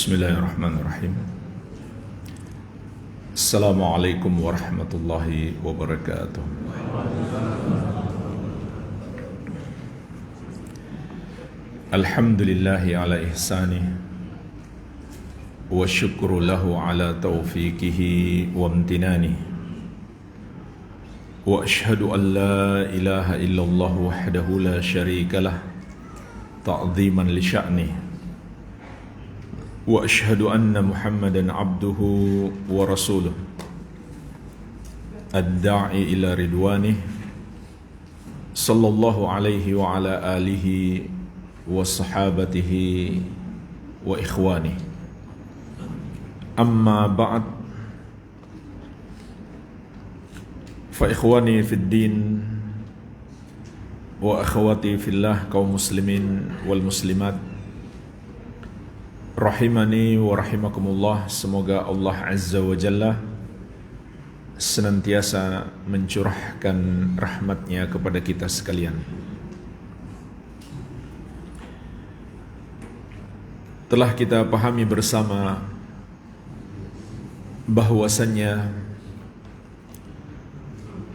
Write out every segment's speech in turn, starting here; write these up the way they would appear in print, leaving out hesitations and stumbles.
Bismillahirrahmanirrahim. Assalamualaikum warahmatullahi wabarakatuh. Alhamdulillahi ala ihsanih wa syukru lahu ala taufiqihi wa amtinanih. Wa ashhadu an la ilaha illallah wahdahu la syarika lah ta'ziman li sya'nih. Wa ashhadu anna Muhammadan abduhu wa rasuluh ad-da'i ila ridwanih sallallahu alaihi wa ala alihi wa sahabatihi wa ikhwanih. Amma ba'd, fa ikhwani fid din wa akhwati fillah, kaum muslimin wal muslimat rahimani wa rahimakumullah. Semoga Allah Azza wa Jalla senantiasa mencurahkan rahmatnya kepada kita sekalian. Telah kita pahami bersama bahwasannya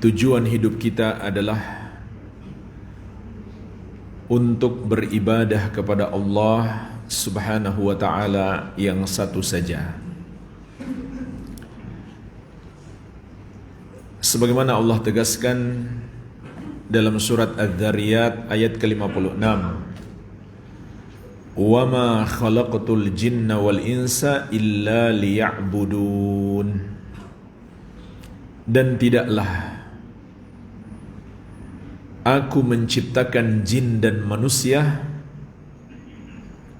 tujuan hidup kita adalah untuk beribadah kepada Allah Subhanahu wa ta'ala yang satu saja. Sebagaimana Allah tegaskan dalam surat Adz-Dzariyat ayat ke-56, "Wa ma khalaqtul jinna wal insa illa liya'budun." Dan tidaklah Aku menciptakan jin dan manusia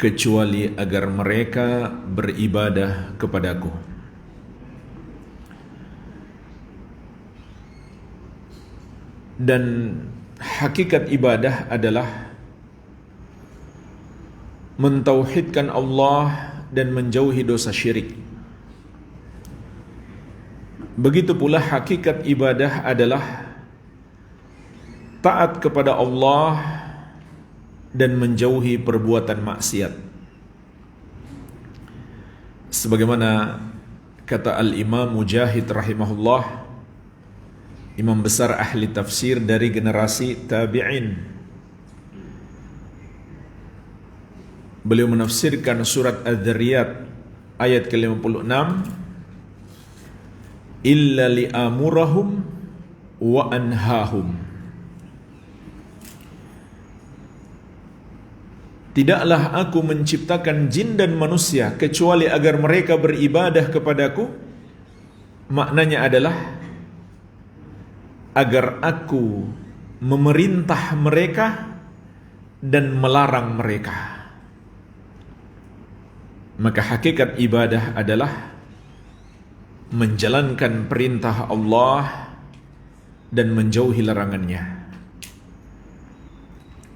kecuali agar mereka beribadah kepadaku. Dan hakikat ibadah adalah mentauhidkan Allah dan menjauhi dosa syirik. Begitu pula hakikat ibadah adalah taat kepada Allah dan menjauhi perbuatan maksiat. Sebagaimana kata Al-Imam Mujahid rahimahullah, imam besar ahli tafsir dari generasi tabi'in. Beliau menafsirkan surat Adz-Dzariyat ayat ke-56, "Illa li'amurahum wa anhahum." Tidaklah aku menciptakan jin dan manusia kecuali agar mereka beribadah kepadaku. Maknanya adalah agar aku memerintah mereka dan melarang mereka. Maka hakikat ibadah adalah menjalankan perintah Allah dan menjauhi larangannya.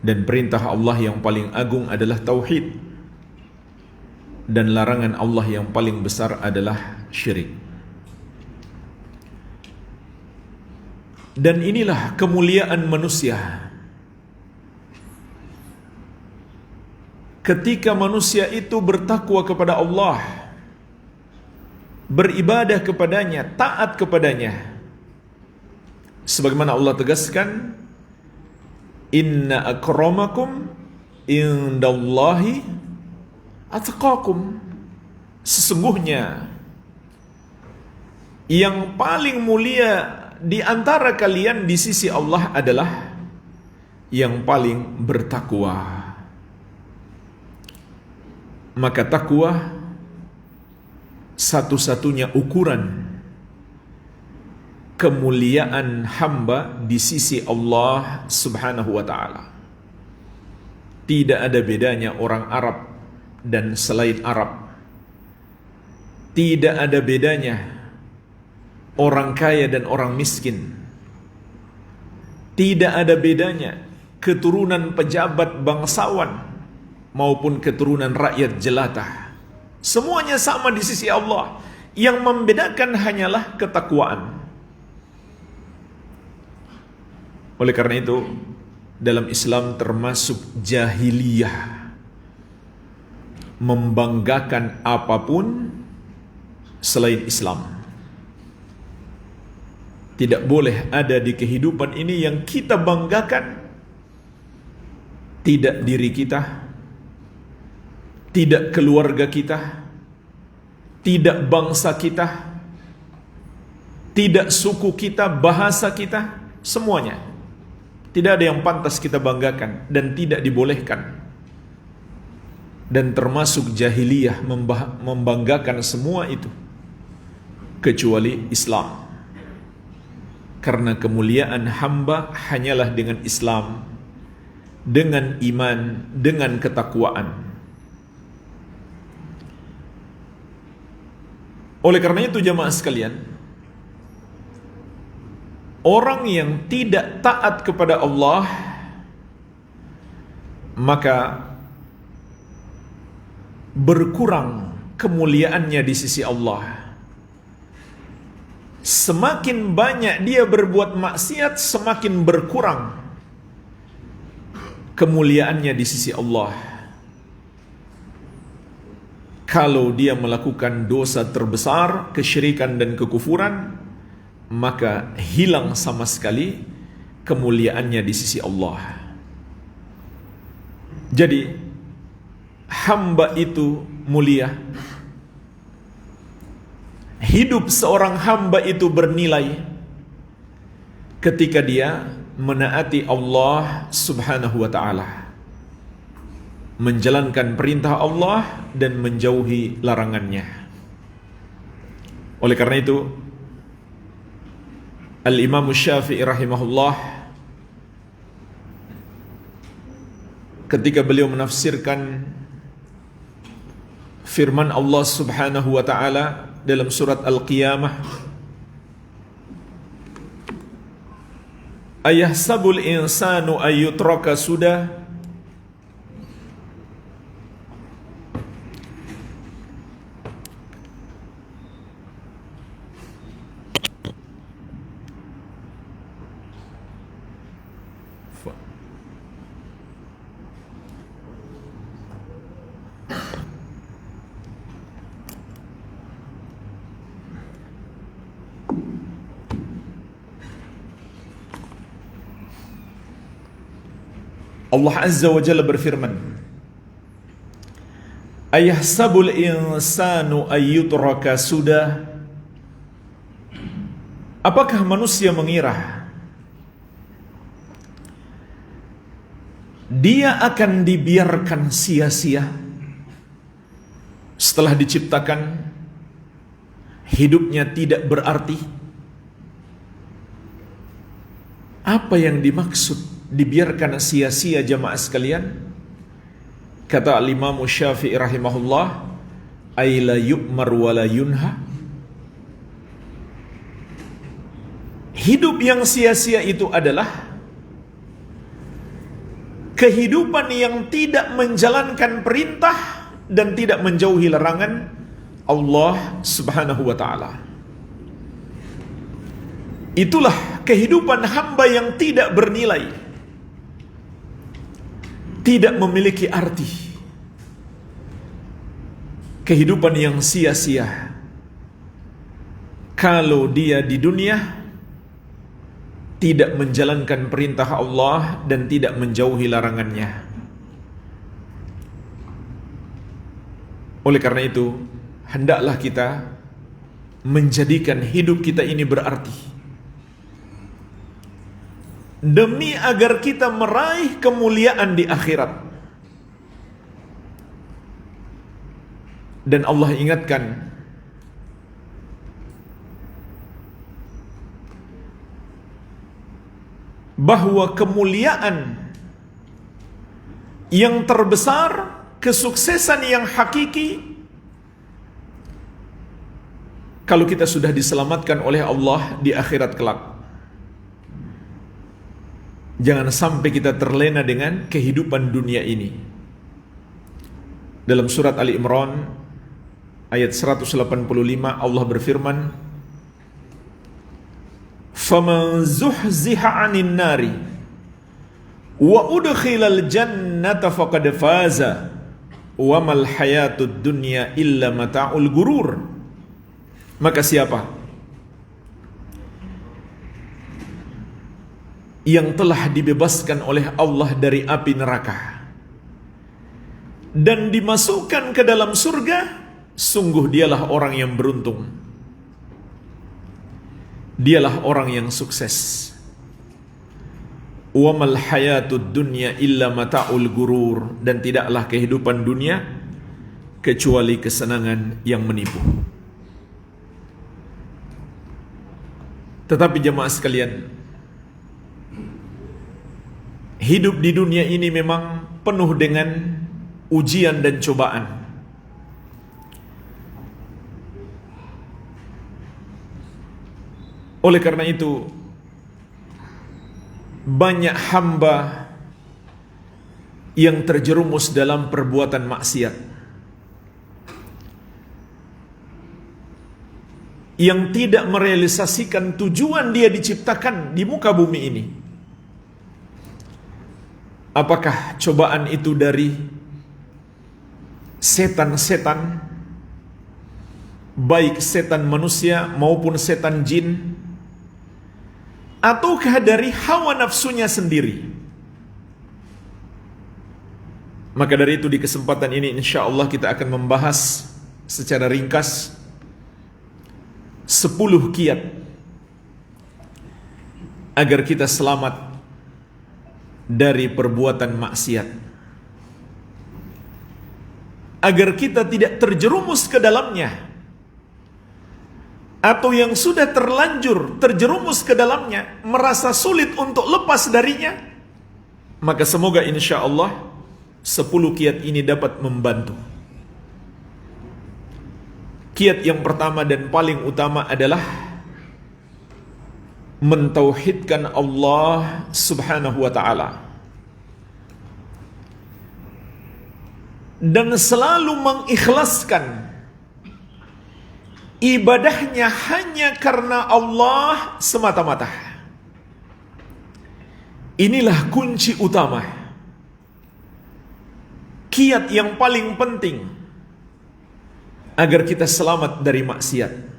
Dan perintah Allah yang paling agung adalah tauhid, dan larangan Allah yang paling besar adalah syirik. Dan inilah kemuliaan manusia. Ketika manusia itu bertakwa kepada Allah, beribadah kepadanya, taat kepadanya. Sebagaimana Allah tegaskan, "Inna akramakum indallahi atqakum." Sesungguhnya yang paling mulia di antara kalian di sisi Allah adalah yang paling bertakwa. Maka takwa satu-satunya ukuran kemuliaan hamba di sisi Allah Subhanahu wa ta'ala. Tidak ada bedanya orang Arab dan selain Arab. Tidak ada bedanya orang kaya dan orang miskin. Tidak ada bedanya keturunan pejabat bangsawan maupun keturunan rakyat jelata. Semuanya sama di sisi Allah. Yang membedakan hanyalah ketakwaan. Oleh karena itu, dalam Islam termasuk jahiliyah membanggakan apapun selain Islam. Tidak boleh ada di kehidupan ini yang kita banggakan tidak diri kita, tidak keluarga kita, tidak bangsa kita, tidak suku kita, bahasa kita, semuanya. Tidak ada yang pantas kita banggakan dan tidak dibolehkan. Dan termasuk jahiliyah membanggakan semua itu kecuali Islam. Karena kemuliaan hamba hanyalah dengan Islam, dengan iman, dengan ketakwaan. Oleh karena itu jamaah sekalian, orang yang tidak taat kepada Allah, maka berkurang kemuliaannya di sisi Allah. Semakin banyak dia berbuat maksiat, semakin berkurang kemuliaannya di sisi Allah. Kalau dia melakukan dosa terbesar, kesyirikan dan kekufuran, maka hilang sama sekali kemuliaannya di sisi Allah. Jadi hamba itu mulia. Hidup seorang hamba itu bernilai ketika dia menaati Allah Subhanahu wa ta'ala, menjalankan perintah Allah dan menjauhi larangannya. Oleh karena itu Al-Imam Syafi'i rahimahullah ketika beliau menafsirkan firman Allah Subhanahu wa ta'ala dalam surat Al-Qiyamah, ayahsabul insanu ayyutraka sudah, Allah Azza wa Jalla berfirman, ayahsabul insanu ayyutraka sudah. Apakah manusia mengira dia akan dibiarkan sia-sia setelah diciptakan, hidupnya tidak berarti? Apa yang dimaksud dibiarkan sia-sia jamaah sekalian? Kata Al-Imam Syafi'i rahimahullah, ay la yu'mar wa la yunha. Hidup yang sia-sia itu adalah kehidupan yang tidak menjalankan perintah dan tidak menjauhi larangan Allah Subhanahu wa ta'ala. Itulah kehidupan hamba yang tidak bernilai, tidak memiliki arti. Kehidupan yang sia-sia kalau dia di dunia tidak menjalankan perintah Allah dan tidak menjauhi larangannya. Oleh karena itu, hendaklah kita menjadikan hidup kita ini berarti, demi agar kita meraih kemuliaan di akhirat. Dan Allah ingatkan, bahwa kemuliaan yang terbesar, kesuksesan yang hakiki, kalau kita sudah diselamatkan oleh Allah di akhirat kelak. Jangan sampai kita terlena dengan kehidupan dunia ini. Dalam surat Ali Imran ayat 185 Allah berfirman, "Faman zuhziha 'anil nari wa udkhilal jannata faqad faza wa mal hayatud dunya illa mata'ul gurur. Maka siapa yang telah dibebaskan oleh Allah dari api neraka dan dimasukkan ke dalam surga, sungguh dialah orang yang beruntung. Dialah orang yang sukses. Wa mal hayatud dunya illa mata'ul gurur, dan tidaklah kehidupan dunia kecuali kesenangan yang menipu. Tetapi jemaah sekalian, hidup di dunia ini memang penuh dengan ujian dan cobaan. Oleh karena itu, banyak hamba yang terjerumus dalam perbuatan maksiat, yang tidak merealisasikan tujuan dia diciptakan di muka bumi ini. Apakah cobaan itu dari setan-setan, baik setan manusia maupun setan jin, ataukah dari hawa nafsunya sendiri? Maka dari itu di kesempatan ini insya Allah kita akan membahas secara ringkas 10 kiat agar kita selamat dari perbuatan maksiat, agar kita tidak terjerumus ke dalamnya, atau yang sudah terlanjur terjerumus ke dalamnya merasa sulit untuk lepas darinya. Maka semoga insya Allah 10 kiat ini dapat membantu. Kiat yang pertama dan paling utama adalah mentauhidkan Allah subhanahu wa ta'ala, dan selalu mengikhlaskan ibadahnya hanya karena Allah semata-mata. Inilah kunci utama, kiat yang paling penting agar kita selamat dari maksiat.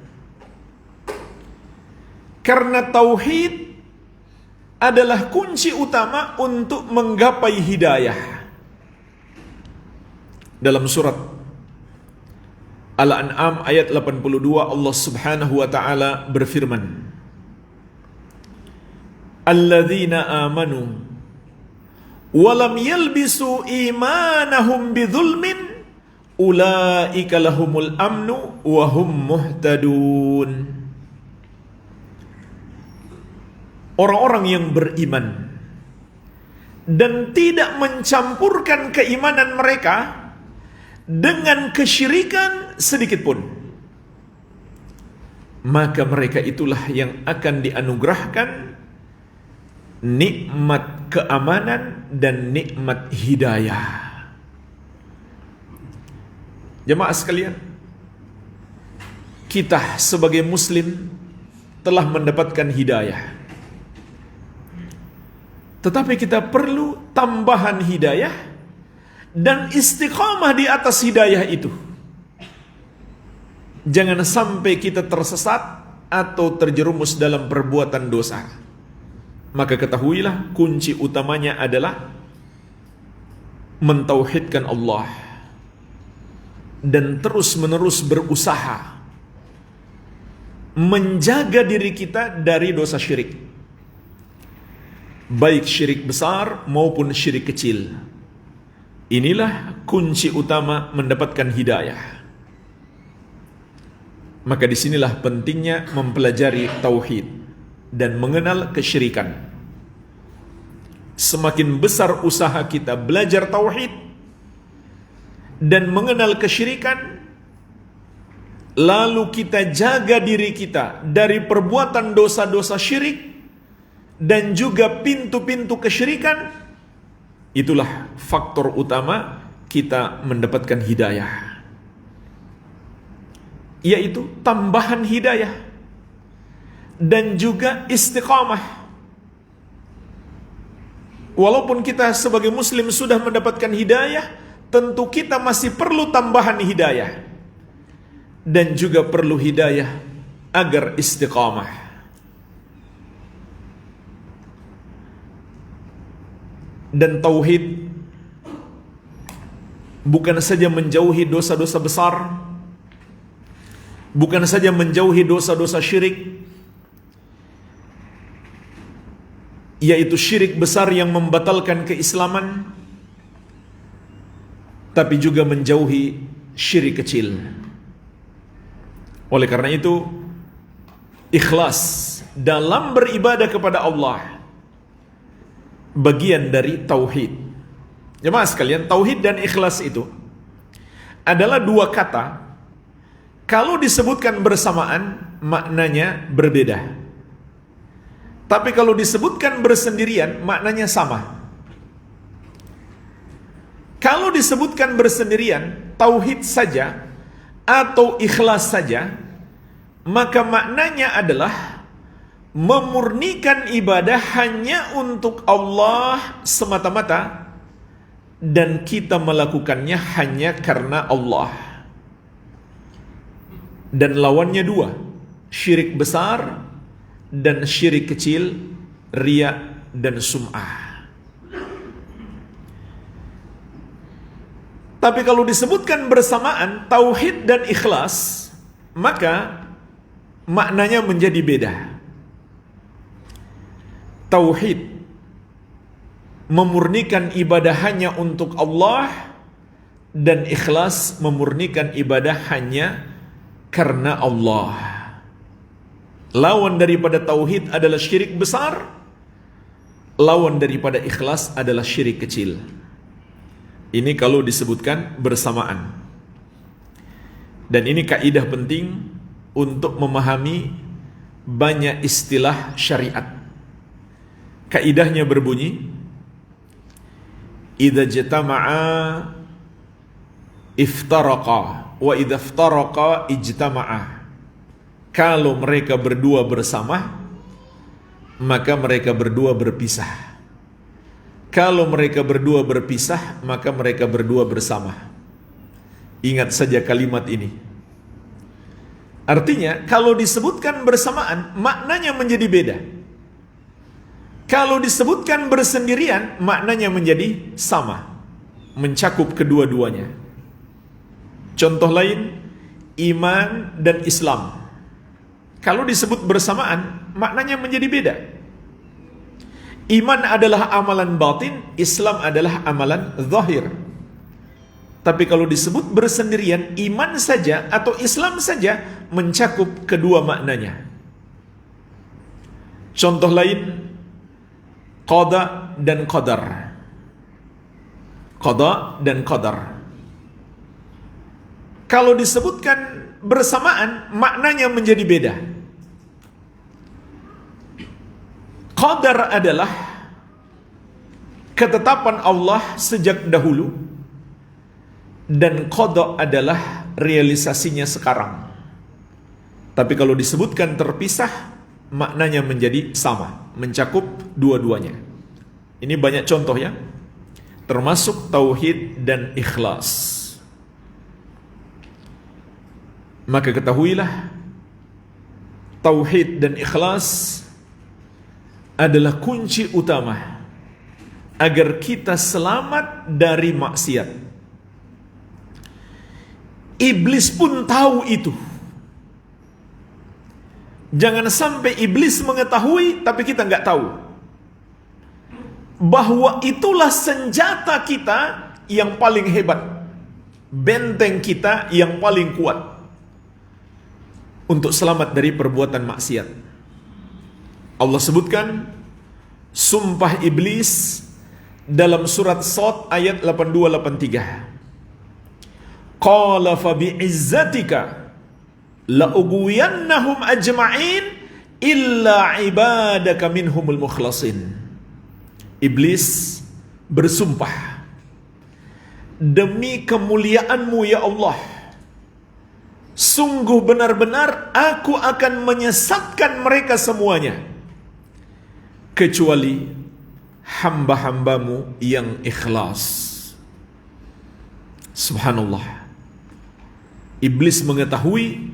Karena tauhid adalah kunci utama untuk menggapai hidayah. Dalam surat Al-An'am ayat 82 Allah subhanahu wa ta'ala berfirman, Alladzina amanu walam yalbisu imanahum bidzulmin ulaika lahumul amnu wa hum muhtadun. Orang-orang yang beriman dan tidak mencampurkan keimanan mereka dengan kesyirikan sedikit pun, maka mereka itulah yang akan dianugerahkan nikmat keamanan dan nikmat hidayah. Jemaah sekalian, kita sebagai muslim telah mendapatkan hidayah, tetapi kita perlu tambahan hidayah dan istiqamah di atas hidayah itu. Jangan sampai kita tersesat atau terjerumus dalam perbuatan dosa. Maka ketahuilah kunci utamanya adalah mentauhidkan Allah dan terus-menerus berusaha menjaga diri kita dari dosa syirik, baik syirik besar maupun syirik kecil. Inilah kunci utama mendapatkan hidayah. Maka disinilah pentingnya mempelajari tauhid dan mengenal kesyirikan. Semakin besar usaha kita belajar tauhid dan mengenal kesyirikan, lalu kita jaga diri kita dari perbuatan dosa-dosa syirik dan juga pintu-pintu kesyirikan, itulah faktor utama kita mendapatkan hidayah, yaitu tambahan hidayah dan juga istiqamah. Walaupun kita sebagai muslim sudah mendapatkan hidayah, tentu kita masih perlu tambahan hidayah. Dan juga perlu hidayah agar istiqamah. Dan tauhid bukan saja menjauhi dosa-dosa besar, bukan saja menjauhi dosa-dosa syirik, yaitu syirik besar yang membatalkan keislaman, tapi juga menjauhi syirik kecil. Oleh karena itu, ikhlas dalam beribadah kepada Allah bagian dari tauhid. Jemaah sekalian, tauhid dan ikhlas itu adalah dua kata, kalau disebutkan bersamaan maknanya berbeda. Tapi kalau disebutkan bersendirian maknanya sama. Kalau disebutkan bersendirian, tauhid saja atau ikhlas saja, maka maknanya adalah memurnikan ibadah hanya untuk Allah semata-mata, dan kita melakukannya hanya karena Allah. Dan lawannya dua, syirik besar dan syirik kecil, riya dan sum'ah. Tapi kalau disebutkan bersamaan tauhid dan ikhlas, maka maknanya menjadi beda. Tauhid memurnikan ibadah hanya untuk Allah, dan ikhlas memurnikan ibadah hanya karena Allah. Lawan daripada tauhid adalah syirik besar, lawan daripada ikhlas adalah syirik kecil. Ini kalau disebutkan bersamaan. Dan ini kaidah penting untuk memahami banyak istilah syariat. Kaidahnya berbunyi, idza jatama'a iftaraqa wa idza iftaraqa ijtama'a. Kalau mereka berdua bersama, maka mereka berdua berpisah. Kalau mereka berdua berpisah, maka mereka berdua bersama. Ingat saja kalimat ini. Artinya, kalau disebutkan bersamaan, maknanya menjadi beda. Kalau disebutkan bersendirian, maknanya menjadi sama, mencakup kedua-duanya. Contoh lain, iman dan Islam. Kalau disebut bersamaan, maknanya menjadi beda. Iman adalah amalan batin, Islam adalah amalan zahir. Tapi kalau disebut bersendirian, iman saja atau Islam saja mencakup kedua maknanya. Contoh lain, qada dan qadar. Qada dan qadar. Kalau disebutkan bersamaan, maknanya menjadi beda. Qadar adalah ketetapan Allah sejak dahulu, dan qada adalah realisasinya sekarang. Tapi kalau disebutkan terpisah, maknanya menjadi sama, mencakup dua-duanya. Ini banyak contoh ya, termasuk tauhid dan ikhlas. Maka ketahuilah, tauhid dan ikhlas adalah kunci utama agar kita selamat dari maksiat. Iblis pun tahu itu. Jangan sampai iblis mengetahui tapi kita nggak tahu bahwa itulah senjata kita yang paling hebat, benteng kita yang paling kuat untuk selamat dari perbuatan maksiat. Allah sebutkan sumpah iblis dalam surat Shad ayat 82-83. Qala fa bi'izzatika la ughwiyannahum ajma'in illa ibadaka minhumul mukhlasin. Iblis bersumpah, demi kemuliaanmu ya Allah, sungguh benar-benar aku akan menyesatkan mereka semuanya kecuali hamba-hambamu yang ikhlas. Subhanallah. Iblis mengetahui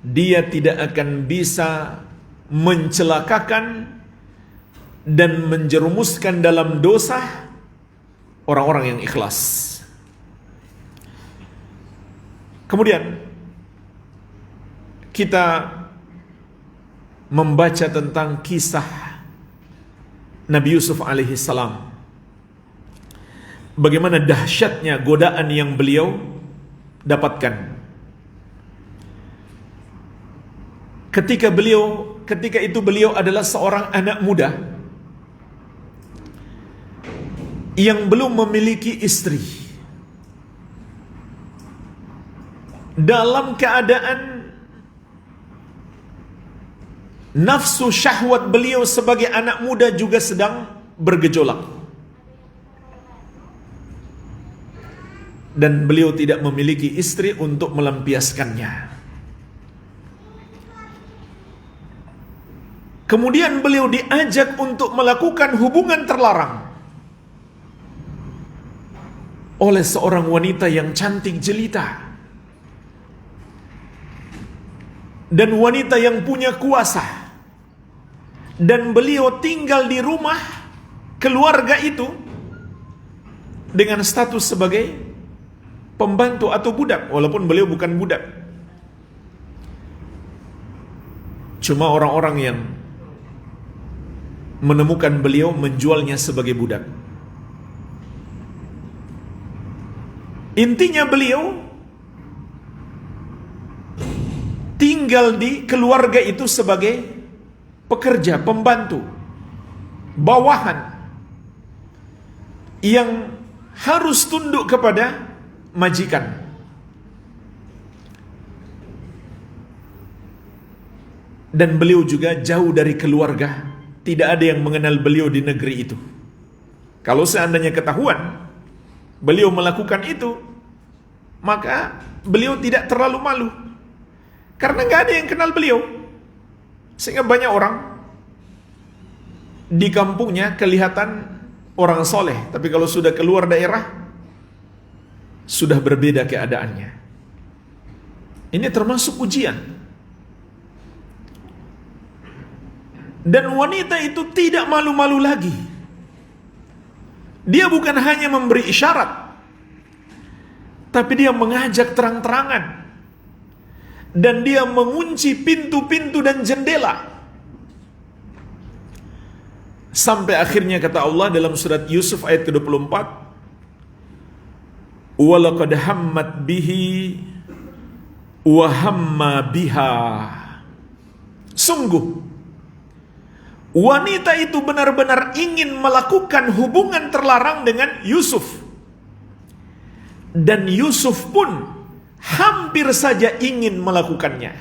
dia tidak akan bisa mencelakakan dan menjerumuskan dalam dosa orang-orang yang ikhlas. Kemudian kita membaca tentang kisah Nabi Yusuf alaihi salam. Bagaimana dahsyatnya godaan yang beliau dapatkan. Ketika itu beliau adalah seorang anak muda yang belum memiliki istri. Dalam keadaan nafsu syahwat beliau sebagai anak muda juga sedang bergejolak. Dan beliau tidak memiliki istri untuk melampiaskannya. Kemudian beliau diajak untuk melakukan hubungan terlarang oleh seorang wanita yang cantik jelita dan wanita yang punya kuasa, dan beliau tinggal di rumah keluarga itu dengan status sebagai pembantu atau budak, walaupun beliau bukan budak. Cuma orang-orang yang menemukan beliau menjualnya sebagai budak. Intinya beliau tinggal di keluarga itu sebagai pekerja, pembantu, bawahan yang harus tunduk kepada majikan. Dan beliau juga jauh dari keluarga, tidak ada yang mengenal beliau di negeri itu. Kalau seandainya ketahuan beliau melakukan itu, maka beliau tidak terlalu malu, karena nggak ada yang kenal beliau. Sehingga banyak orang di kampungnya kelihatan orang soleh, tapi kalau sudah keluar daerah sudah berbeda keadaannya. Ini termasuk ujian. Dan wanita itu tidak malu-malu lagi. Dia bukan hanya memberi isyarat, tapi dia mengajak terang-terangan. Dan dia mengunci pintu-pintu dan jendela. Sampai akhirnya kata Allah dalam surat Yusuf ayat ke-24, "Walaqad hammat bihi wa hamma biha." Sungguh wanita itu benar-benar ingin melakukan hubungan terlarang dengan Yusuf. Dan Yusuf pun hampir saja ingin melakukannya.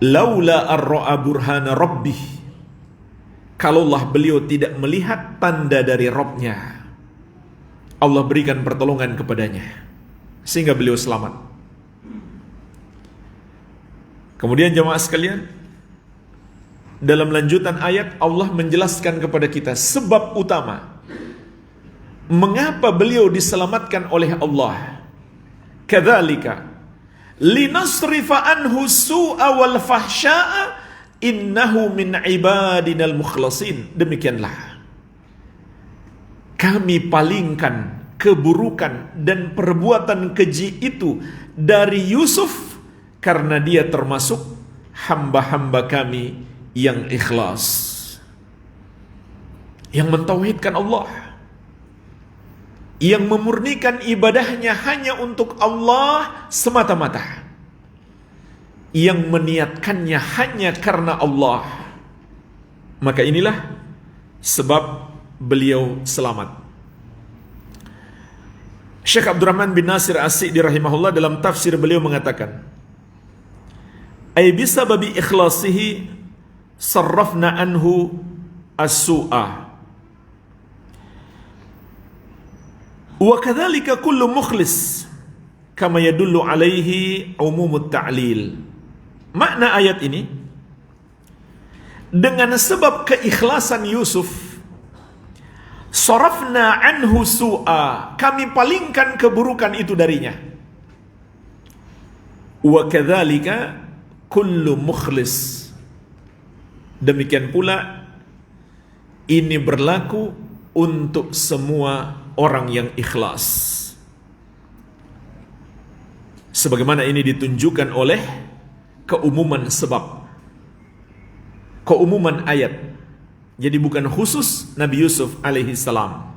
Laula ar-ra'a burhana rabbih. Kalaulah beliau tidak melihat tanda dari Rabb-nya, Allah berikan pertolongan kepadanya sehingga beliau selamat. Kemudian jemaah sekalian, dalam lanjutan ayat Allah menjelaskan kepada kita sebab utama mengapa beliau diselamatkan oleh Allah. Kadzalika linasrifa anhu su'a wal fahsya'a innahu min ibadinal mukhlasin. Demikianlah kami palingkan keburukan dan perbuatan keji itu dari Yusuf, karena dia termasuk hamba-hamba kami yang ikhlas, yang mentauhidkan Allah, yang memurnikan ibadahnya hanya untuk Allah semata-mata, yang meniatkannya hanya karena Allah. Maka inilah sebab beliau selamat. Syekh Abdurrahman bin Nasir As-Sa'di rahimahullah dalam tafsir beliau mengatakan, ay bisababi ikhlasihi sarrafna anhu as-su'a wa kadzalika kullu mukhlis kama yadullu alaihi umumut ta'lil. Makna ayat ini, dengan sebab keikhlasan Yusuf, Sarafna anhu su'a, kami palingkan keburukan itu darinya. Wa kadzalika kullu mukhlis, demikian pula ini berlaku untuk semua orang yang ikhlas. Sebagaimana ini ditunjukkan oleh keumuman sebab, keumuman ayat. Jadi bukan khusus Nabi Yusuf alaihi salam.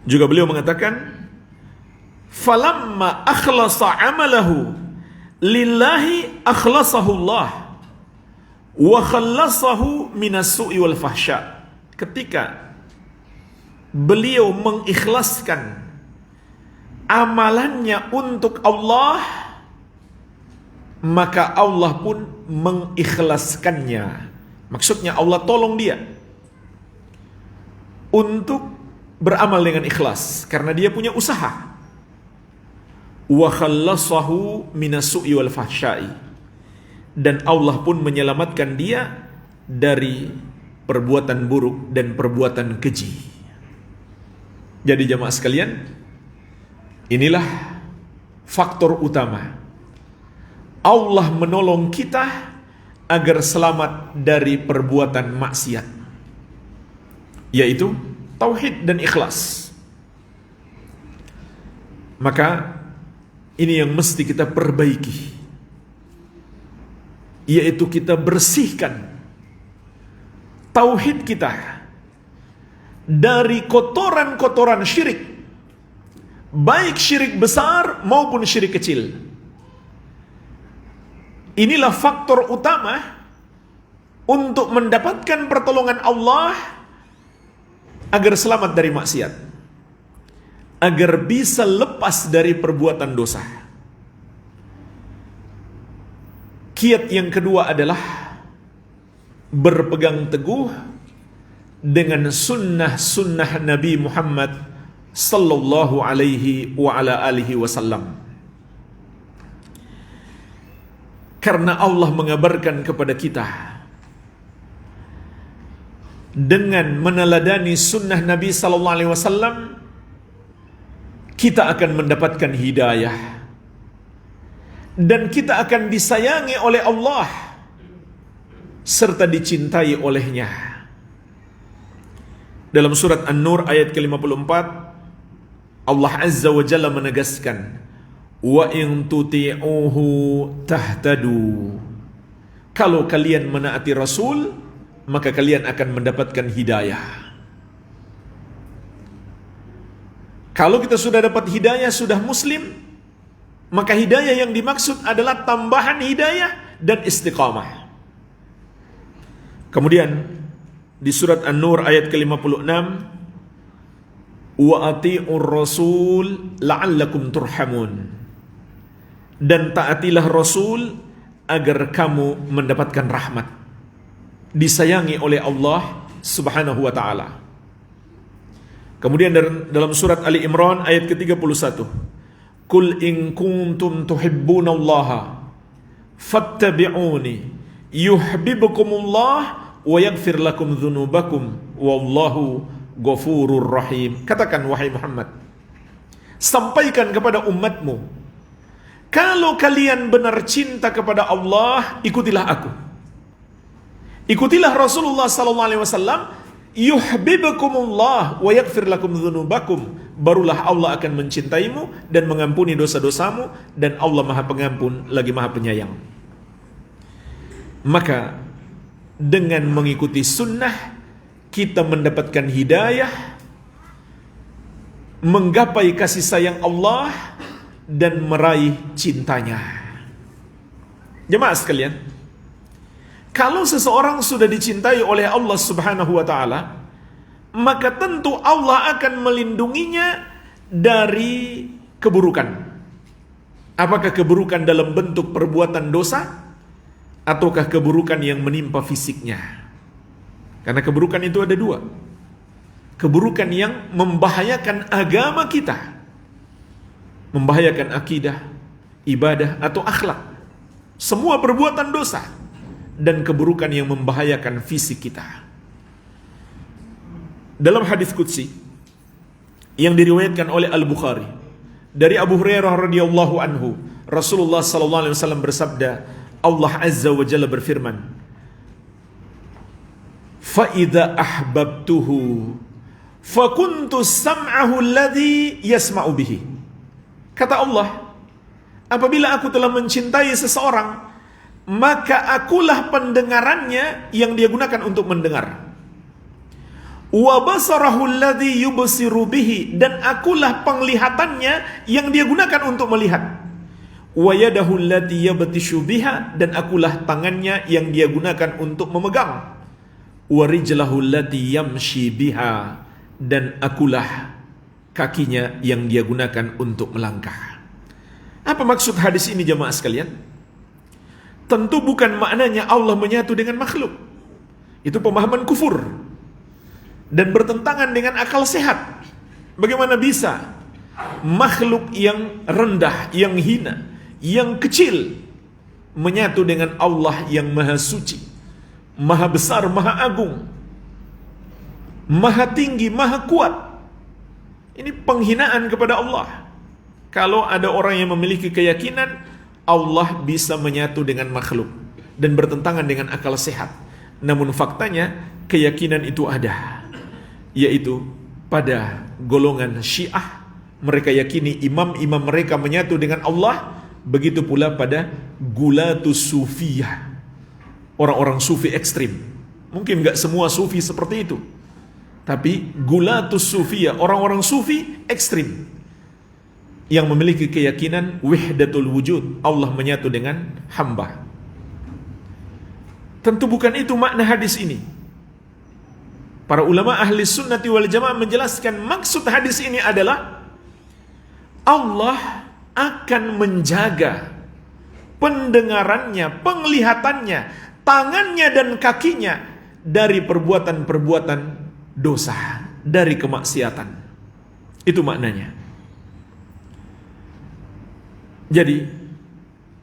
Juga beliau mengatakan, falamma akhlasa amalahu lillahi akhlasahu Allah wa khallasahu minas su'i wal fahsya. Ketika beliau mengikhlaskan amalannya untuk Allah, maka Allah pun mengikhlaskannya. Maksudnya Allah tolong dia untuk beramal dengan ikhlas karena dia punya usaha. Wa khallasahu minas su'i wal fahsya'i, dan Allah pun menyelamatkan dia dari perbuatan buruk dan perbuatan keji. Jadi jamaah sekalian, inilah faktor utama Allah menolong kita agar selamat dari perbuatan maksiat, yaitu tauhid dan ikhlas. Maka ini yang mesti kita perbaiki, yaitu kita bersihkan tauhid kita dari kotoran-kotoran syirik, baik syirik besar maupun syirik kecil. Inilah faktor utama untuk mendapatkan pertolongan Allah agar selamat dari maksiat, agar bisa lepas dari perbuatan dosa. Kiat yang kedua adalah berpegang teguh dengan sunnah-sunnah Nabi Muhammad sallallahu alaihi wa ala alihi wasallam. Karena Allah mengabarkan kepada kita, dengan meneladani sunnah Nabi sallallahu alaihi wasallam, kita akan mendapatkan hidayah dan kita akan disayangi oleh Allah serta dicintai olehnya. Dalam surat An-Nur ayat ke-54, Allah Azza wa Jalla menegaskan, wa in tuti'uhu tahtadu. Kalau kalian menaati Rasul, maka kalian akan mendapatkan hidayah. Kalau kita sudah dapat hidayah, sudah muslim, maka hidayah yang dimaksud adalah tambahan hidayah dan istiqamah. Kemudian di surat An-Nur ayat ke-56, wa ati'ur rasul la'allakum turhamun, dan taatilah Rasul agar kamu mendapatkan rahmat, disayangi oleh Allah Subhanahu wa ta'ala. Kemudian dalam surat Ali Imran ayat ke-31, Qul in kuntum tuhibbunallaha fattabi'uni yuhibbukumullah wa yaghfir lakum dzunubakum wallahu ghafurur rahim. Katakan wahai Muhammad, sampaikan kepada umatmu, kalau kalian benar cinta kepada Allah, ikutilah aku. Ikutilah Rasulullah sallallahu alaihi wasallam, yuhibbukumullah wa yaghfir lakum dzunubakum, barulah Allah akan mencintaimu dan mengampuni dosa-dosamu, dan Allah Maha Pengampun lagi Maha Penyayang. Maka dengan mengikuti sunnah kita mendapatkan hidayah, menggapai kasih sayang Allah dan meraih cintanya. Jemaah sekalian, kalau seseorang sudah dicintai oleh Allah Subhanahu wa ta'ala, maka tentu Allah akan melindunginya dari keburukan. Apakah keburukan dalam bentuk perbuatan dosa, ataukah keburukan yang menimpa fisiknya? Karena keburukan itu ada dua. Keburukan yang membahayakan agama kita, membahayakan akidah, ibadah, atau akhlak. Semua perbuatan dosa. Dan keburukan yang membahayakan fisik kita. Dalam hadis qudsi yang diriwayatkan oleh Al-Bukhari dari Abu Hurairah radhiyallahu anhu, Rasulullah sallallahu alaihi wasallam bersabda, Allah azza wa jalla berfirman, "Fa idza ahbabtuhu fa kuntu sam'ahu alladhi yasma'u bihi." Kata Allah, apabila aku telah mencintai seseorang, maka akulah pendengarannya yang dia gunakan untuk mendengar. Wa basarahu alladhi yubsiru bihi, dan akulah penglihatannya yang dia gunakan untuk melihat. Wa yadahu allati yabtishu biha, dan akulah tangannya yang dia gunakan untuk memegang. Wa rijlahu allati yamshi biha, dan akulah kakinya yang dia gunakan untuk melangkah. Apa maksud hadis ini jemaah sekalian? Tentu bukan maknanya Allah menyatu dengan makhluk. Itu pemahaman kufur dan bertentangan dengan akal sehat. Bagaimana bisa makhluk yang rendah, yang hina, yang kecil menyatu dengan Allah yang maha suci, maha besar, maha agung, maha tinggi, maha kuat? Ini penghinaan kepada Allah. Kalau ada orang yang memiliki keyakinan Allah bisa menyatu dengan makhluk dan bertentangan dengan akal sehat, namun faktanya keyakinan itu ada, yaitu pada golongan Syiah. Mereka yakini imam-imam mereka menyatu dengan Allah. Begitu pula pada gulatus sufiyah, orang-orang sufi ekstrim. Mungkin gak semua sufi seperti itu, tapi gulatus sufiyah, orang-orang sufi ekstrim yang memiliki keyakinan wahdatul wujud, Allah menyatu dengan hamba. Tentu bukan itu makna hadis ini. Para ulama ahli sunnati wal jamaah menjelaskan maksud hadis ini adalah Allah akan menjaga pendengarannya, penglihatannya, tangannya dan kakinya dari perbuatan-perbuatan dosa, dari kemaksiatan. Itu maknanya. Jadi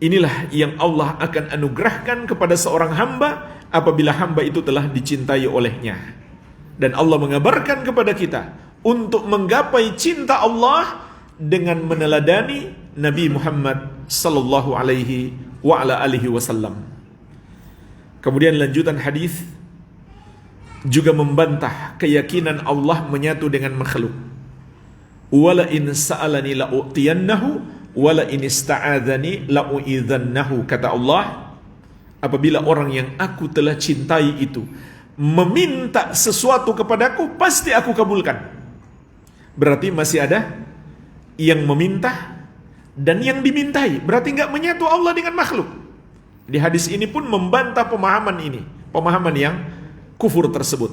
inilah yang Allah akan anugerahkan kepada seorang hamba apabila hamba itu telah dicintai olehnya. Dan Allah mengabarkan kepada kita untuk menggapai cinta Allah dengan meneladani Nabi Muhammad sallallahu alaihi wa ala alihi wasallam. Kemudian lanjutan hadis juga membantah keyakinan Allah menyatu dengan makhluk. Wala in sa'alani la'utiyannahu wala in ista'adzani la'u'idzannahu. Kata Allah, apabila orang yang aku telah cintai itu meminta sesuatu kepadaku, pasti aku kabulkan. Berarti masih ada yang meminta dan yang dimintai. Berarti enggak menyatu Allah dengan makhluk. Di hadis ini pun membantah pemahaman ini, pemahaman yang kufur tersebut.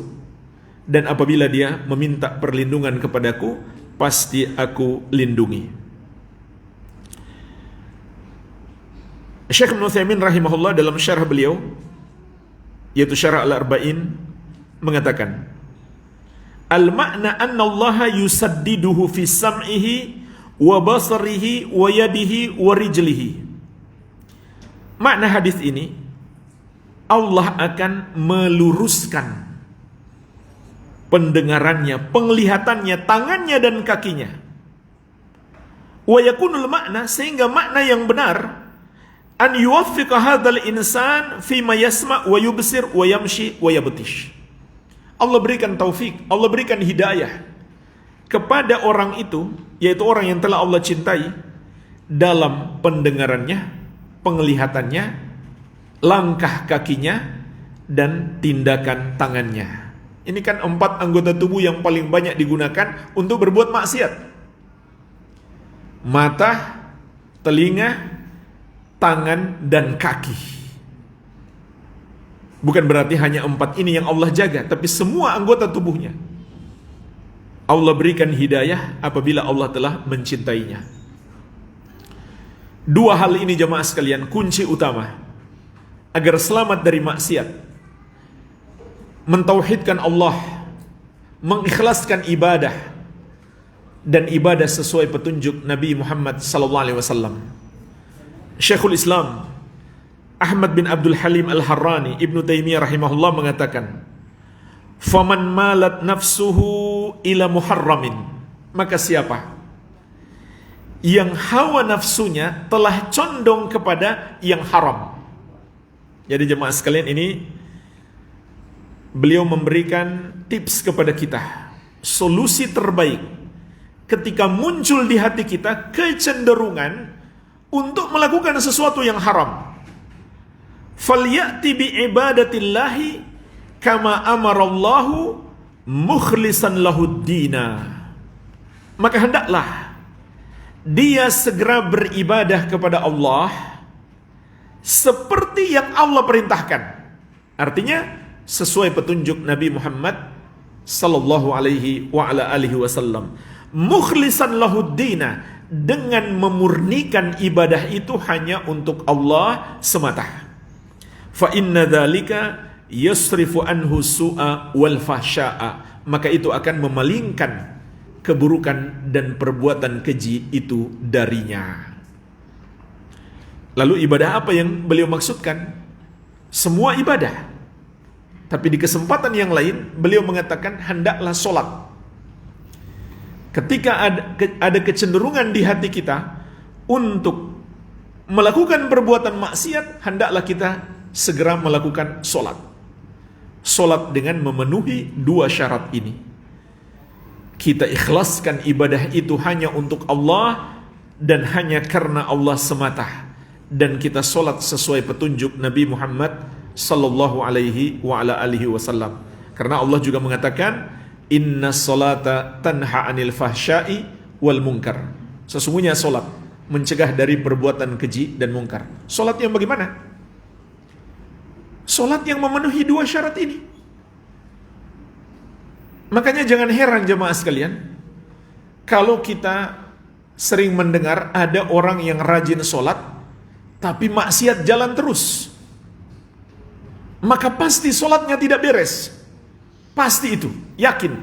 Dan apabila dia meminta perlindungan kepadaku, pasti aku lindungi. Syekh Ibnu Utsaimin rahimahullah dalam syarah beliau, yaitu Syarah Al-Arba'in, mengatakan, al-makna anna Allah yusaddiduhu fi sam'ihi wa basarihi wa yadihi wa rijlihi. Makna hadis ini, Allah akan meluruskan pendengarannya, penglihatannya, tangannya dan kakinya. Wa yakunul makna, sehingga makna yang benar, an yuwaffiqa hadzal insan fima yasma' wa yubsir wa yamshi wa yabtish. Allah berikan taufik, Allah berikan hidayah kepada orang itu, yaitu orang yang telah Allah cintai, dalam pendengarannya, penglihatannya, langkah kakinya, dan tindakan tangannya. Ini kan 4 anggota tubuh yang paling banyak digunakan untuk berbuat maksiat. Mata, telinga, tangan, dan kaki. Bukan berarti hanya 4 ini yang Allah jaga, tapi semua anggota tubuhnya Allah berikan hidayah apabila Allah telah mencintainya. 2 hal ini jemaah sekalian kunci utama agar selamat dari maksiat: mentauhidkan Allah, mengikhlaskan ibadah, dan ibadah sesuai petunjuk Nabi Muhammad SAW. Syekhul Islam Ahmad bin Abdul Halim Al-Harrani Ibnu Taimiyah rahimahullah mengatakan, Faman malat nafsuhu ila muharramin, maka siapa yang hawa nafsunya telah condong kepada yang haram. Jadi jemaah sekalian, ini beliau memberikan tips kepada kita, solusi terbaik ketika muncul di hati kita kecenderungan untuk melakukan sesuatu yang haram. Falyati bi ibadatillahi kama amarallahu mukhlisan lahud dina. Maka hendaklah dia segera beribadah kepada Allah seperti yang Allah perintahkan. Artinya sesuai petunjuk Nabi Muhammad sallallahu alaihi wa ala alihi wasallam. Mukhlisan lahuddina, dengan memurnikan ibadah itu hanya untuk Allah semata. Fa inna dzalika yasrifu anhu su'a wal fahsya'a, maka itu akan memalingkan keburukan dan perbuatan keji itu darinya. Lalu ibadah apa yang beliau maksudkan? Semua ibadah. Tapi di kesempatan yang lain beliau mengatakan hendaklah sholat. Ketika ada kecenderungan di hati kita untuk melakukan perbuatan maksiat, hendaklah kita segera melakukan sholat. Sholat dengan memenuhi dua syarat ini. Kita ikhlaskan ibadah itu hanya untuk Allah dan hanya karena Allah semata, dan kita sholat sesuai petunjuk Nabi Muhammad sallallahu alaihi wa ala alihi wasallam. Karena Allah juga mengatakan, inna sholata tanha anil fahsyai wal munkar. Sesungguhnya sholat mencegah dari perbuatan keji dan mungkar. Sholat yang bagaimana? Sholat yang memenuhi dua syarat ini. Makanya jangan heran jemaah sekalian, kalau kita sering mendengar ada orang yang rajin sholat, tapi maksiat jalan terus, maka pasti sholatnya tidak beres. Pasti itu, yakin.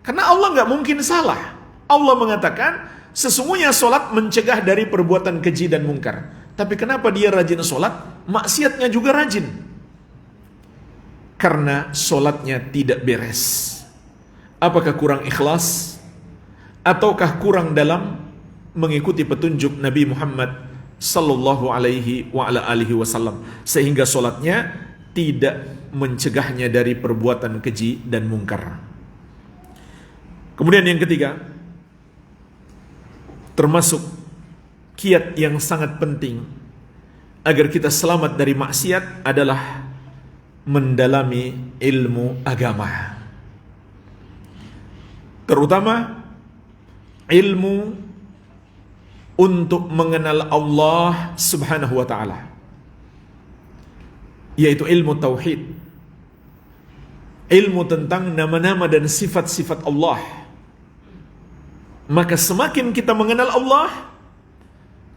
Karena Allah nggak mungkin salah. Allah mengatakan, sesungguhnya sholat mencegah dari perbuatan keji dan mungkar. Tapi kenapa dia rajin sholat, maksiatnya juga rajin? Karena sholatnya tidak beres. Apakah kurang ikhlas? Ataukah kurang dalam mengikuti petunjuk Nabi Muhammad sallallahu alaihi wa ala alihi wasallam, sehingga sholatnya tidak mencegahnya dari perbuatan keji dan mungkar. Kemudian yang ketiga, termasuk kiat yang sangat penting agar kita selamat dari maksiat adalah mendalami ilmu agama. Terutama ilmu untuk mengenal Allah subhanahu wa ta'ala, yaitu ilmu tauhid, ilmu tentang nama-nama dan sifat-sifat Allah. Maka semakin kita mengenal Allah,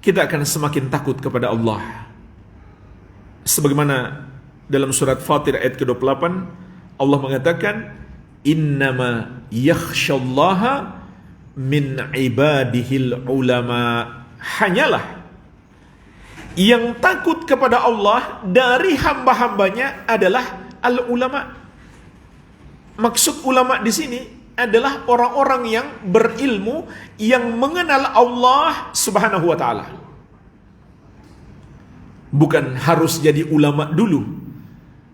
kita akan semakin takut kepada Allah. Sebagaimana dalam surat Fatir ayat ke-28 Allah mengatakan, innama yakhshallaha min ibadihil ulama. Hanyalah yang takut kepada Allah dari hamba-hambanya adalah al-ulama. Maksud ulama di sini adalah orang-orang yang berilmu, yang mengenal Allah subhanahu wa ta'ala. Bukan harus jadi ulama dulu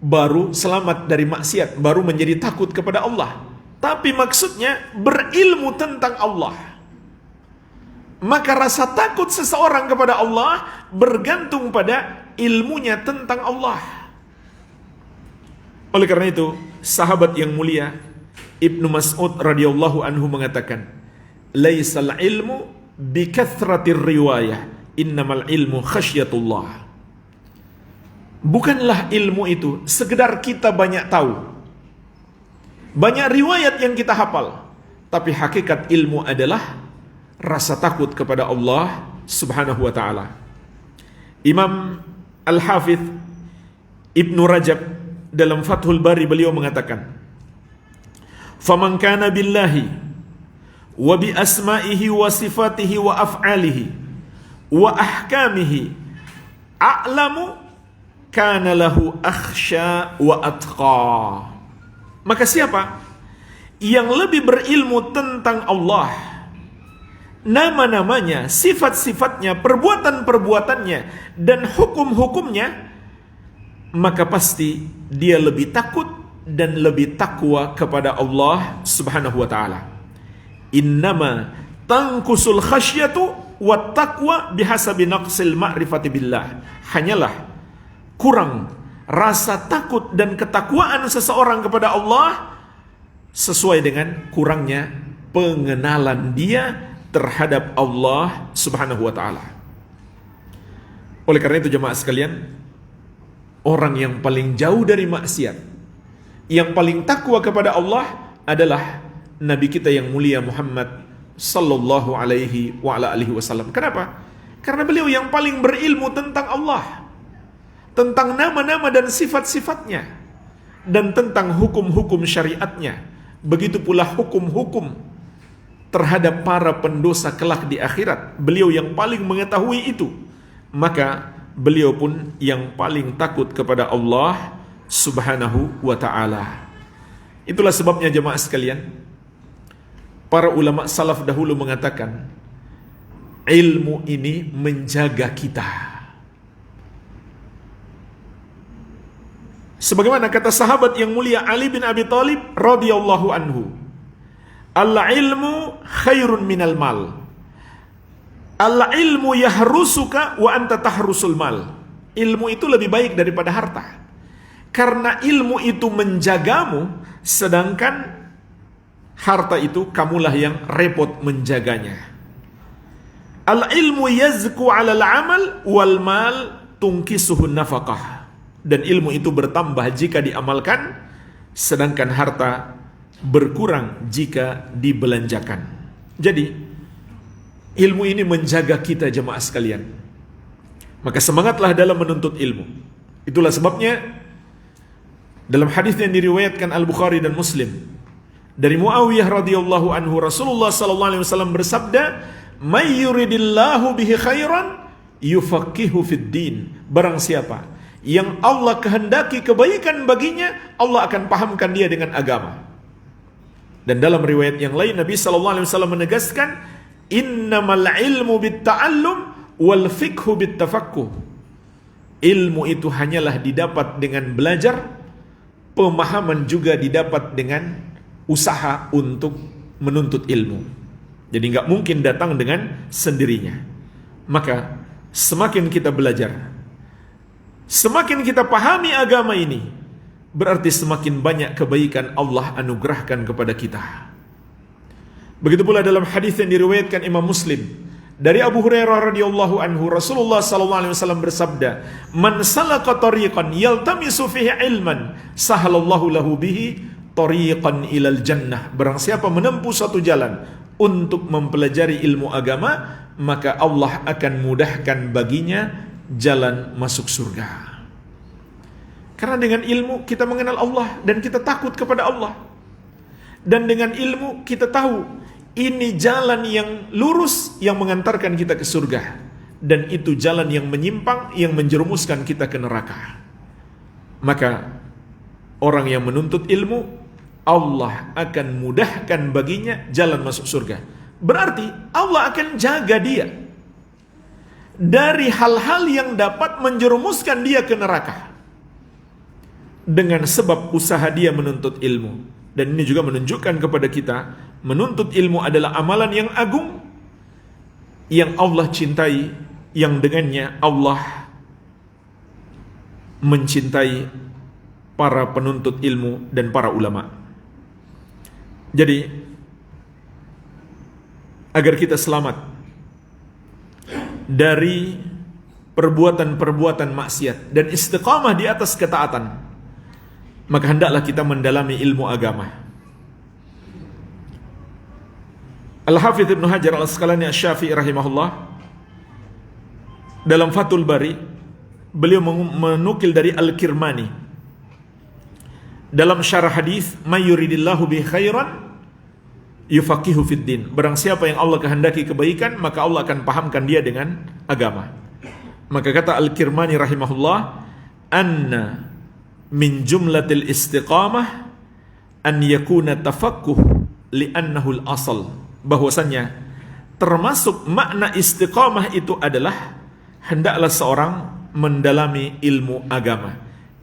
baru selamat dari maksiat, baru menjadi takut kepada Allah. Tapi maksudnya berilmu tentang Allah. Maka rasa takut seseorang kepada Allah bergantung pada ilmunya tentang Allah. Oleh karena itu, sahabat yang mulia Ibnu Mas'ud radhiyallahu anhu mengatakan, laisal ilmu bikathratir riwayah, innamal ilmu khasyatullah. Bukanlah ilmu itu sekedar kita banyak tahu, banyak riwayat yang kita hafal, tapi hakikat ilmu adalah rasa takut kepada Allah subhanahu wa ta'ala. Imam Al-Hafidh Ibnu Rajab dalam Fathul Bari beliau mengatakan, faman kana billahi wa bi asma'ihi wa sifatihi wa af'alihi wa ahkamihi a'lamu kana lahu akhsha wa atqa. Maka siapa yang lebih berilmu tentang Allah, nama-namanya, sifat-sifatnya, perbuatan-perbuatannya, dan hukum-hukumnya, maka pasti dia lebih takut dan lebih takwa kepada Allah Subhanahu wa ta'ala. Innama tangkusul khasyatu wat taqwa bihasabi naqsil ma'rifati billah. Hanyalah kurang rasa takut dan ketakwaan seseorang kepada Allah sesuai dengan kurangnya pengenalan dia terhadap Allah Subhanahu wa ta'ala. Oleh karena itu jemaah sekalian, orang yang paling jauh dari maksiat, yang paling takwa kepada Allah adalah Nabi kita yang mulia Muhammad sallallahu alaihi wa ala alihi wasallam. Kenapa? Karena beliau yang paling berilmu tentang Allah, tentang nama-nama dan sifat-sifatnya, dan tentang hukum-hukum syariatnya. Begitu pula hukum-hukum terhadap para pendosa kelak di akhirat. Beliau yang paling mengetahui itu. Maka beliau pun yang paling takut kepada Allah Subhanahu wa ta'ala. Itulah sebabnya jemaah sekalian, para ulama salaf dahulu mengatakan, ilmu ini menjaga kita. Sebagaimana kata sahabat yang mulia Ali bin Abi Thalib radhiyallahu anhu, al-ilmu khairun minal mal. Al-ilmu yahrusuka wa anta tahrusul mal. Ilmu itu lebih baik daripada harta. Karena ilmu itu menjagamu, sedangkan harta itu kamulah yang repot menjaganya. Al-ilmu yazku 'alal 'amal wal mal tungkisuhun nafaqah. Dan ilmu itu bertambah jika diamalkan, sedangkan harta berkurang jika dibelanjakan. Jadi, ilmu ini menjaga kita jemaah sekalian. Maka semangatlah dalam menuntut ilmu. Itulah sebabnya dalam hadis yang diriwayatkan Al-Bukhari dan Muslim dari Muawiyah radhiyallahu anhu, Rasulullah sallallahu alaihi wasallam bersabda, "May yuridillahu bihi khairan yufaqihu fid din." Barang siapa yang Allah kehendaki kebaikan baginya, Allah akan pahamkan dia dengan agama. Dan dalam riwayat yang lain Nabi sallallahu alaihi wasallam menegaskan, "Innamal ilmu bitta'allum wal fiqhu bittafaqquh." Ilmu itu hanyalah didapat dengan belajar, pemahaman juga didapat dengan usaha untuk menuntut ilmu. Jadi nggak mungkin datang dengan sendirinya. Maka semakin kita belajar, semakin kita pahami agama ini, berarti semakin banyak kebaikan Allah anugerahkan kepada kita. Begitu pula dalam hadis yang diriwayatkan Imam Muslim dari Abu Hurairah radhiyallahu anhu, Rasulullah sallallahu alaihi wasallam bersabda, "Man salaka tariqan yaltamisu fihi ilman, sahalallahu lahu bihi tariqan ilal jannah." Barang siapa menempuh satu jalan untuk mempelajari ilmu agama, maka Allah akan mudahkan baginya jalan masuk surga. Karena dengan ilmu kita mengenal Allah dan kita takut kepada Allah. Dan dengan ilmu kita tahu ini jalan yang lurus yang mengantarkan kita ke surga, dan itu jalan yang menyimpang yang menjerumuskan kita ke neraka. Maka orang yang menuntut ilmu, Allah akan mudahkan baginya jalan masuk surga. Berarti Allah akan jaga dia dari hal-hal yang dapat menjerumuskan dia ke neraka dengan sebab usaha dia menuntut ilmu. Dan ini juga menunjukkan kepada kita, menuntut ilmu adalah amalan yang agung, yang Allah cintai, yang dengannya Allah mencintai para penuntut ilmu dan para ulama. Jadi, agar kita selamat dari perbuatan-perbuatan maksiat dan istiqamah di atas ketaatan, maka hendaklah kita mendalami ilmu agama. Al-Hafidz Ibnu Hajar Al-Asqalani Asy-Syafi'i rahimahullah dalam Fathul Bari, beliau menukil dari Al-Kirmani dalam syarah hadis, "May yuridillahu bi khairan yufaqihu fid din." Barang siapa yang Allah kehendaki kebaikan, maka Allah akan pahamkan dia dengan agama. Maka kata Al-Kirmani rahimahullah, "Anna min jumlatil istiqamah an yakuna tafaqquh li'annahu al-asal, bahwasanya termasuk makna istiqamah itu adalah hendaklah seorang mendalami ilmu agama,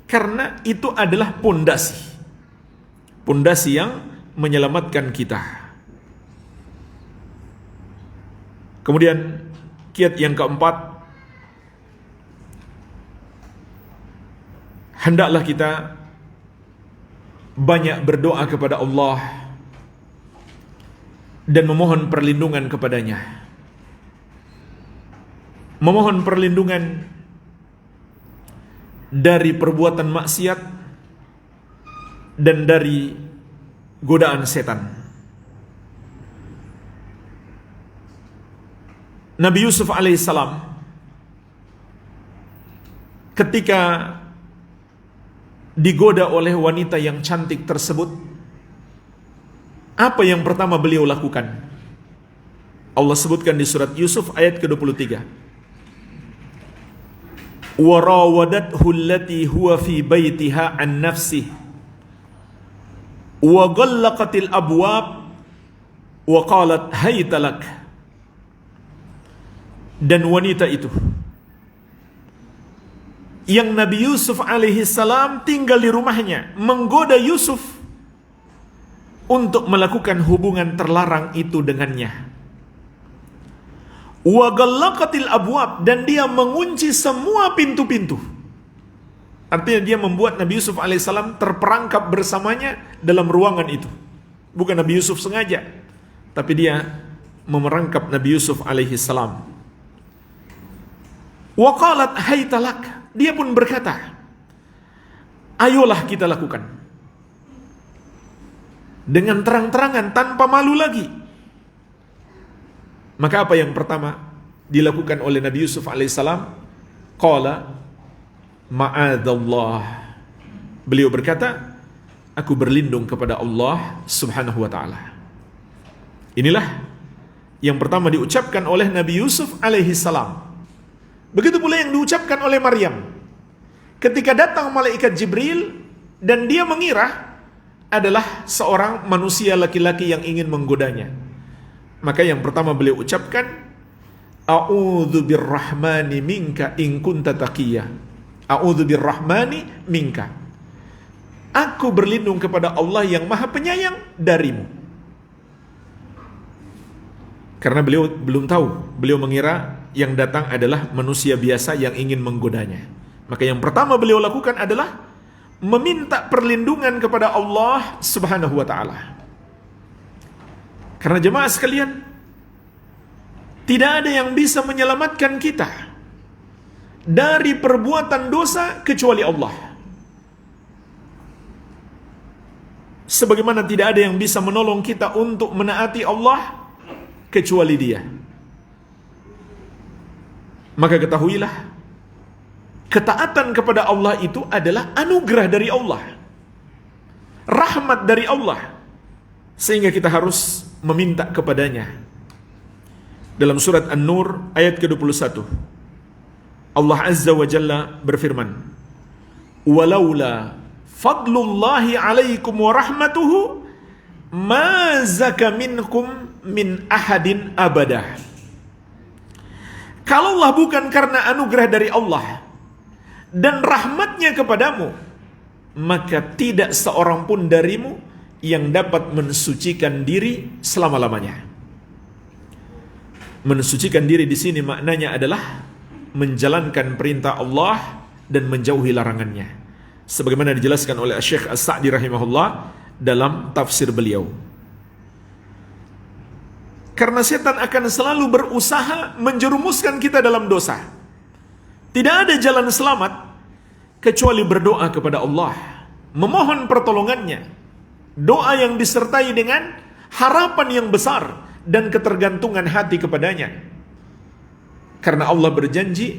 karena itu adalah pondasi yang menyelamatkan kita. Kemudian kiat yang keempat, hendaklah kita banyak berdoa kepada Allah dan memohon perlindungan kepadanya. Memohon perlindungan dari perbuatan maksiat dan dari godaan setan. Nabi Yusuf alaihissalam ketika digoda oleh wanita yang cantik tersebut, apa yang pertama beliau lakukan? Allah sebutkan di surat Yusuf ayat ke-23. Wa rawadathu allati huwa fi baitiha an nafsihi wa ghallaqatil abwab wa qalat hayta lak. Dan wanita itu yang Nabi Yusuf alaihi salam tinggal di rumahnya menggoda Yusuf untuk melakukan hubungan terlarang itu dengannya. Wa ghallaqatil abwab, dan dia mengunci semua pintu-pintu. Artinya dia membuat Nabi Yusuf alaihissalam terperangkap bersamanya dalam ruangan itu. Bukan Nabi Yusuf sengaja, tapi dia memerangkap Nabi Yusuf alaihissalam. Wa qalat hayta lak, dia pun berkata, ayolah kita lakukan. Dengan terang-terangan, tanpa malu lagi. Maka apa yang pertama dilakukan oleh Nabi Yusuf alaihissalam? Qala ma'adallah. Beliau berkata, aku berlindung kepada Allah subhanahu wa ta'ala. Inilah yang pertama diucapkan oleh Nabi Yusuf alaihissalam. Begitu pula yang diucapkan oleh Maryam ketika datang malaikat Jibril dan dia mengira adalah seorang manusia laki-laki yang ingin menggodanya. Maka yang pertama beliau ucapkan, a'udzu birrahmani minka in kunta taqiyya. A'udzu birrahmani minka. Aku berlindung kepada Allah yang Maha Penyayang darimu. Karena beliau belum tahu, beliau mengira yang datang adalah manusia biasa yang ingin menggodanya. Maka yang pertama beliau lakukan adalah meminta perlindungan kepada Allah subhanahu wa ta'ala. Karena jemaah sekalian, tidak ada yang bisa menyelamatkan kita dari perbuatan dosa kecuali Allah. Sebagaimana tidak ada yang bisa menolong kita untuk menaati Allah kecuali Dia. Maka ketahuilah, ketaatan kepada Allah itu adalah anugerah dari Allah, rahmat dari Allah, sehingga kita harus meminta kepadanya. Dalam surat An-Nur ayat ke-21, Allah Azza wa Jalla berfirman, walaula fadlullahi alaikum wa rahmatuhu ma zaka minkum min ahadin abadah. Kalaulah bukan karena anugerah dari Allah dan rahmatnya kepadamu, maka tidak seorang pun darimu yang dapat mensucikan diri selama-lamanya. Mensucikan diri di sini maknanya adalah menjalankan perintah Allah dan menjauhi larangannya. Sebagaimana dijelaskan oleh Syekh As-Sa'di rahimahullah dalam tafsir beliau. Karena setan akan selalu berusaha menjerumuskan kita dalam dosa. Tidak ada jalan selamat kecuali berdoa kepada Allah, memohon pertolongannya. Doa yang disertai dengan harapan yang besar dan ketergantungan hati kepadanya. Karena Allah berjanji,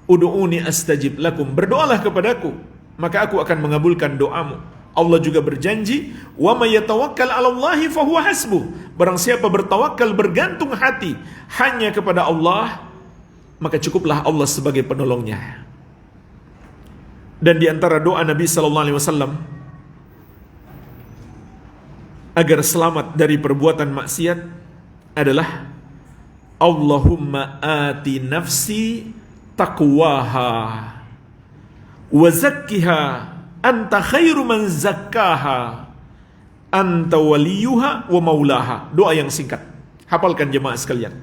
ud'uni astajib lakum, berdoalah kepadaku, maka aku akan mengabulkan doamu. Allah juga berjanji, wa may yatawakkal 'alallahi fahuwa hasbuh. Barang siapa bertawakal, bergantung hati hanya kepada Allah, maka cukuplah Allah sebagai penolongnya. Dan di antara doa Nabi sallallahu alaihi wasallam agar selamat dari perbuatan maksiat adalah Allahumma ati nafsi taqwaha wa zakkiha anta khairu man zakkaha anta waliyuha wa maulaha. Doa yang singkat, hafalkan jemaah sekalian.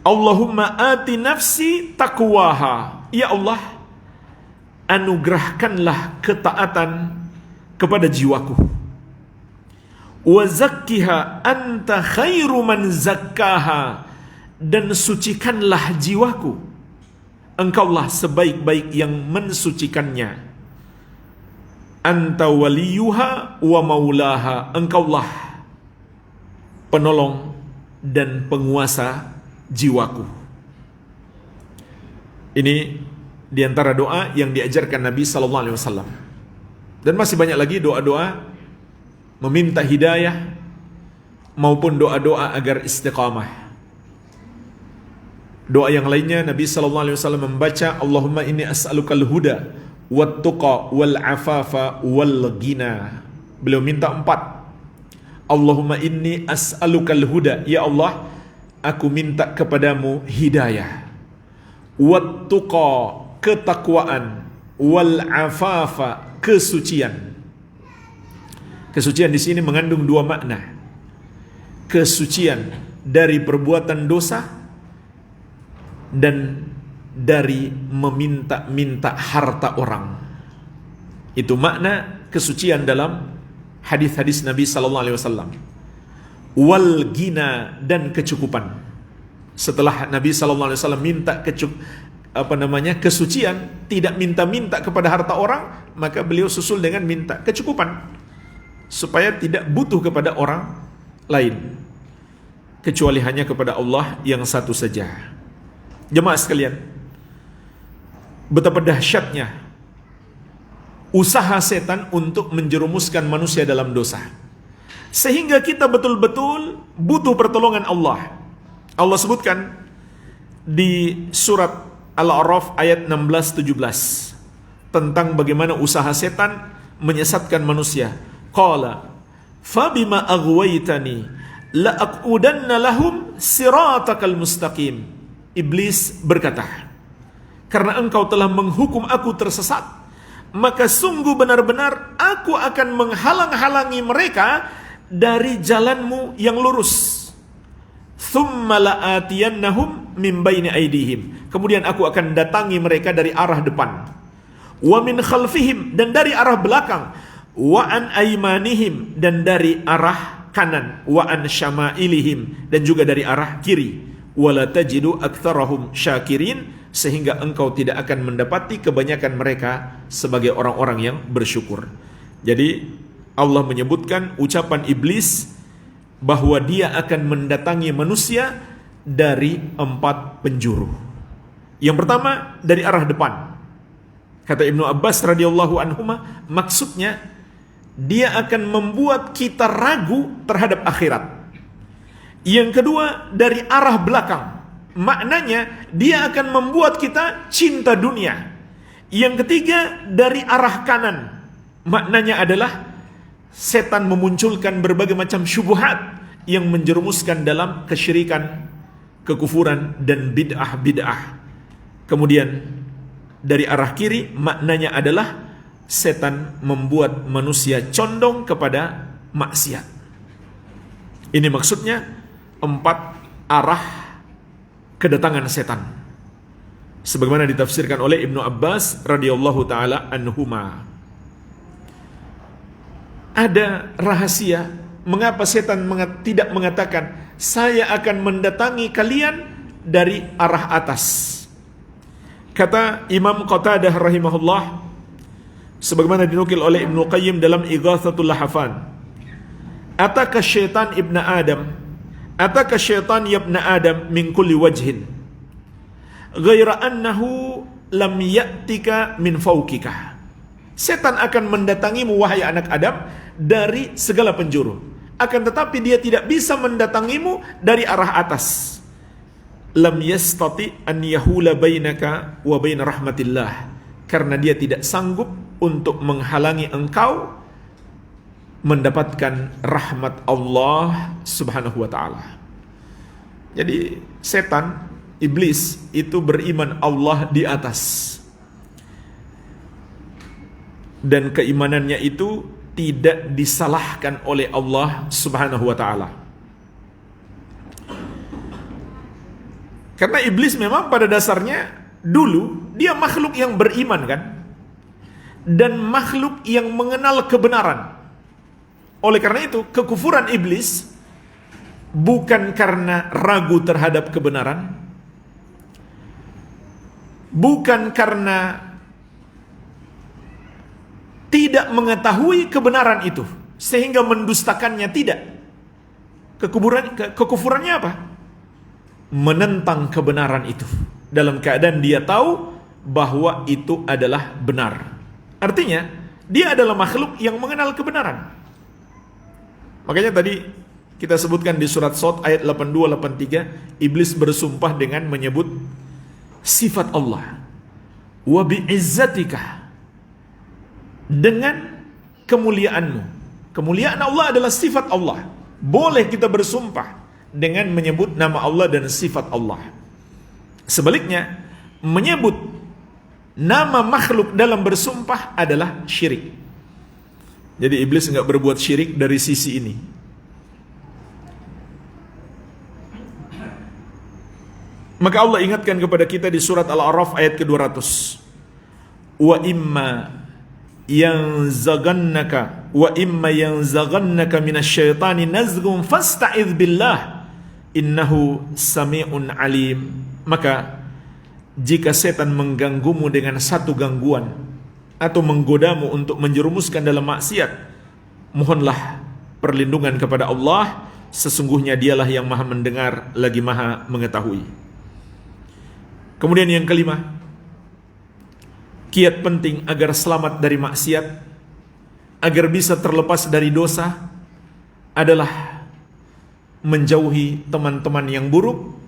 Allahumma ati nafsi taqwaha, ya Allah, anugerahkanlah ketaatan kepada jiwaku. Wa zakkiha anta khairu man zakkaha, dan sucikanlah jiwaku, engkaulah sebaik-baik yang mensucikannya. Anta waliyuha wa maulaha, engkaulah penolong dan penguasa jiwaku. Ini diantara doa yang diajarkan Nabi sallallahu alaihi wasallam. Dan masih banyak lagi doa-doa meminta hidayah maupun doa-doa agar istiqamah. Doa yang lainnya Nabi sallallahu alaihi wasallam membaca Allahumma inni as'alukal huda wat tuqa wal afafa wal ghina. Beliau minta 4. Allahumma inni as'alukal huda, ya Allah, aku minta kepadamu hidayah, wat tuqa, ketakwaan, wal afafa, kesucian. Kesucian di sini mengandung 2 makna. Kesucian dari perbuatan dosa dan dari meminta-minta harta orang. Itu makna kesucian dalam hadis-hadis Nabi sallallahu alaihi wasallam. Wal ghina, dan kecukupan. Setelah Nabi sallallahu alaihi wasallam minta kesucian, tidak minta-minta kepada harta orang, maka beliau susul dengan minta kecukupan supaya tidak butuh kepada orang lain kecuali hanya kepada Allah yang satu saja. Jemaah sekalian, betapa dahsyatnya usaha setan untuk menjerumuskan manusia dalam dosa, sehingga kita betul-betul butuh pertolongan Allah. Allah sebutkan di surat Al-A'raf ayat 16-17 tentang bagaimana usaha setan menyesatkan manusia. Qala fabima aghwaytani la aqudanna lahum siratakal mustaqim. Iblis berkata, karena engkau telah menghukum aku tersesat, maka sungguh benar-benar aku akan menghalang-halangi mereka dari jalanmu yang lurus. Thumma la'atiyannahum min baini aydihim. Kemudian aku akan datangi mereka dari arah depan. Wa min khalfihim, dan dari arah belakang. Wa an aymanihim, dan dari arah kanan. Wa an syama'ilihim, dan juga dari arah kiri. Wala tajidu aktsarahum syakirin, sehingga engkau tidak akan mendapati kebanyakan mereka sebagai orang-orang yang bersyukur. Jadi Allah menyebutkan ucapan iblis bahwa dia akan mendatangi manusia dari 4 penjuru. Yang pertama dari arah depan. Kata Ibnu Abbas radhiyallahu anhuma, maksudnya dia akan membuat kita ragu terhadap akhirat. Yang kedua dari arah belakang. Maknanya dia akan membuat kita cinta dunia. Yang ketiga dari arah kanan. Maknanya adalah setan memunculkan berbagai macam syubhat yang menjerumuskan dalam kesyirikan, kekufuran, dan bid'ah-bid'ah. Kemudian dari arah kiri maknanya adalah setan membuat manusia condong kepada maksiat. Ini maksudnya 4 arah kedatangan setan, sebagaimana ditafsirkan oleh Ibnu Abbas radhiyallahu taala anhuma. Ada rahasia mengapa setan tidak mengatakan saya akan mendatangi kalian dari arah atas. Kata Imam Qatadah rahimahullah, sebagaimana dinukil oleh Ibnu Qayyim dalam Ighatsatul Lahafan, ataka syaitan ibna Adam, ataka syaitan yabna Adam min kulli wajhin ghaira annahu lam ya'tika min fawqika. Setan akan mendatangimu wahai anak Adam dari segala penjuru, akan tetapi dia tidak bisa mendatangimu dari arah atas. Lam yastati an yahula bainaka wa bain rahmatillah, karena dia tidak sanggup untuk menghalangi engkau mendapatkan rahmat Allah Subhanahu wa taala. Jadi setan, iblis itu beriman Allah di atas. Dan keimanannya itu tidak disalahkan oleh Allah Subhanahu wa taala. Karena iblis memang pada dasarnya dulu dia makhluk yang beriman kan, dan makhluk yang mengenal kebenaran. Oleh karena itu kekufuran iblis bukan karena ragu terhadap kebenaran, bukan karena tidak mengetahui kebenaran itu sehingga mendustakannya, tidak. Kekufurannya apa? Menentang kebenaran itu dalam keadaan dia tahu bahwa itu adalah benar. Artinya dia adalah makhluk yang mengenal kebenaran. Makanya tadi kita sebutkan di surat Shad ayat 82-83, iblis bersumpah dengan menyebut sifat Allah. Wa bi'izzatika, dengan kemuliaanmu. Kemuliaan Allah adalah sifat Allah. Boleh kita bersumpah dengan menyebut nama Allah dan sifat Allah. Sebaliknya, menyebut nama makhluk dalam bersumpah adalah syirik. Jadi iblis enggak berbuat syirik dari sisi ini. Maka Allah ingatkan kepada kita di surat Al-A'raf ayat ke-200. Wa imma yanzaghannaka minasyaitani nazghun fasta'idz billah innahu sami'un alim. Maka jika setan mengganggumu dengan satu gangguan atau menggodamu untuk menjerumuskan dalam maksiat, mohonlah perlindungan kepada Allah, sesungguhnya dialah yang maha mendengar lagi maha mengetahui. Kemudian yang kelima, kiat penting agar selamat dari maksiat, agar bisa terlepas dari dosa, adalah menjauhi teman-teman yang buruk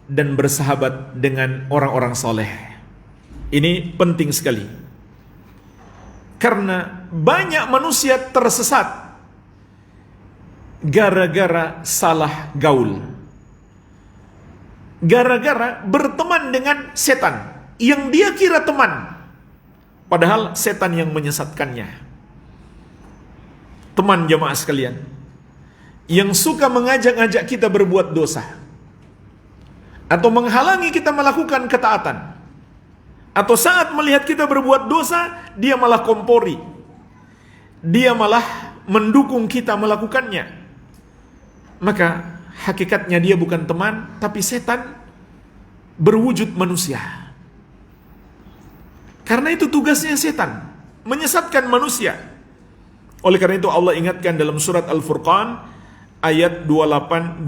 dan bersahabat dengan orang-orang soleh. Ini penting sekali, karena banyak manusia tersesat gara-gara salah gaul, gara-gara berteman dengan setan yang dia kira teman, padahal setan yang menyesatkannya. Teman jamaah sekalian yang suka mengajak-ajak kita berbuat dosa, atau menghalangi kita melakukan ketaatan, atau saat melihat kita berbuat dosa, dia malah kompori, dia malah mendukung kita melakukannya, maka hakikatnya dia bukan teman, tapi setan berwujud manusia. Karena itu tugasnya setan, menyesatkan manusia. Oleh karena itu Allah ingatkan dalam surat Al-Furqan ayat 28-29.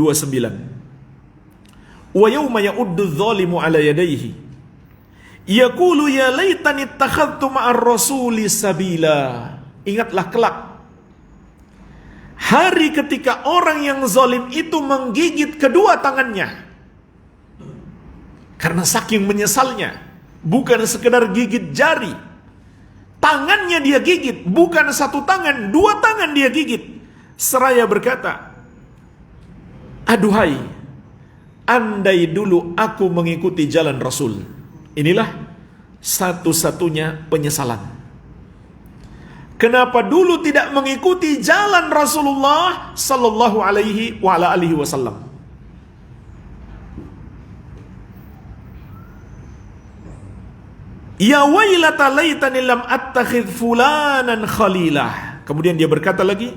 Wa yawma ya'uddu adh-dhalimu 'ala yadayhi yaqulu ya laitani ittakhadhtu ma'ar rasuli sabila. Ingatlah kelak hari ketika orang yang zalim itu menggigit kedua tangannya karena saking menyesalnya. Bukan sekedar gigit jari, tangannya dia gigit, bukan satu tangan, dua tangan dia gigit, seraya berkata, aduhai, andai dulu aku mengikuti jalan Rasul. Inilah satu-satunya penyesalan. Kenapa dulu tidak mengikuti jalan Rasulullah sallallahu alaihi wasallam? Ya wailata laitani lam attakhidh fulanan khalilah. Kemudian dia berkata lagi,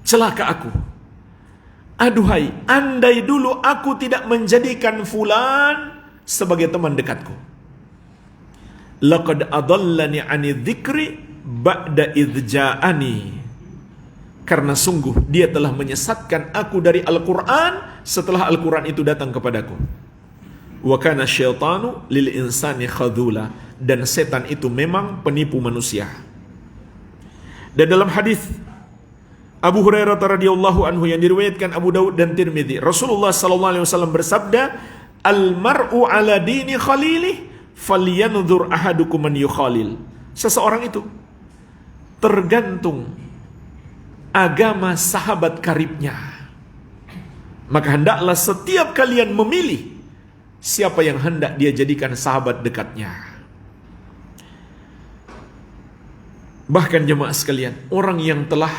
celaka aku. Aduhai, andai dulu aku tidak menjadikan fulan sebagai teman dekatku. Laqad adallani 'ani dzikri ba'da idz ja'ani. Karena sungguh dia telah menyesatkan aku dari Al-Qur'an setelah Al-Qur'an itu datang kepadaku. Wa kana syaitanu lil insani khadula. Dan setan itu memang penipu manusia. Dan dalam hadis Abu Hurairah radhiyallahu anhu yang diriwayatkan Abu Daud dan Tirmidzi, Rasulullah sallallahu alaihi wasallam bersabda, "Al-mar'u ala dini khalilih, falyanzur ahadukum man yukhalil." Seseorang itu tergantung agama sahabat karibnya. Maka hendaklah setiap kalian memilih siapa yang hendak dia jadikan sahabat dekatnya. Bahkan jemaah sekalian, orang yang telah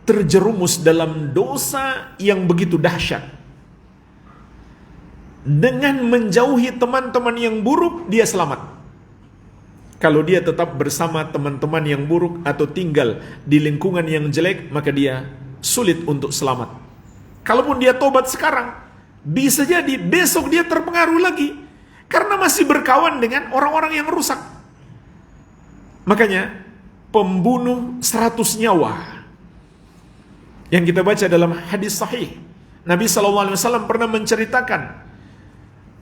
terjerumus dalam dosa yang begitu dahsyat, dengan menjauhi teman-teman yang buruk, dia selamat. Kalau dia tetap bersama teman-teman yang buruk atau tinggal di lingkungan yang jelek, maka dia sulit untuk selamat. Kalaupun dia tobat sekarang, bisa jadi besok dia terpengaruh lagi karena masih berkawan dengan orang-orang yang rusak. Makanya pembunuh 100 nyawa yang kita baca dalam hadis sahih, Nabi SAW pernah menceritakan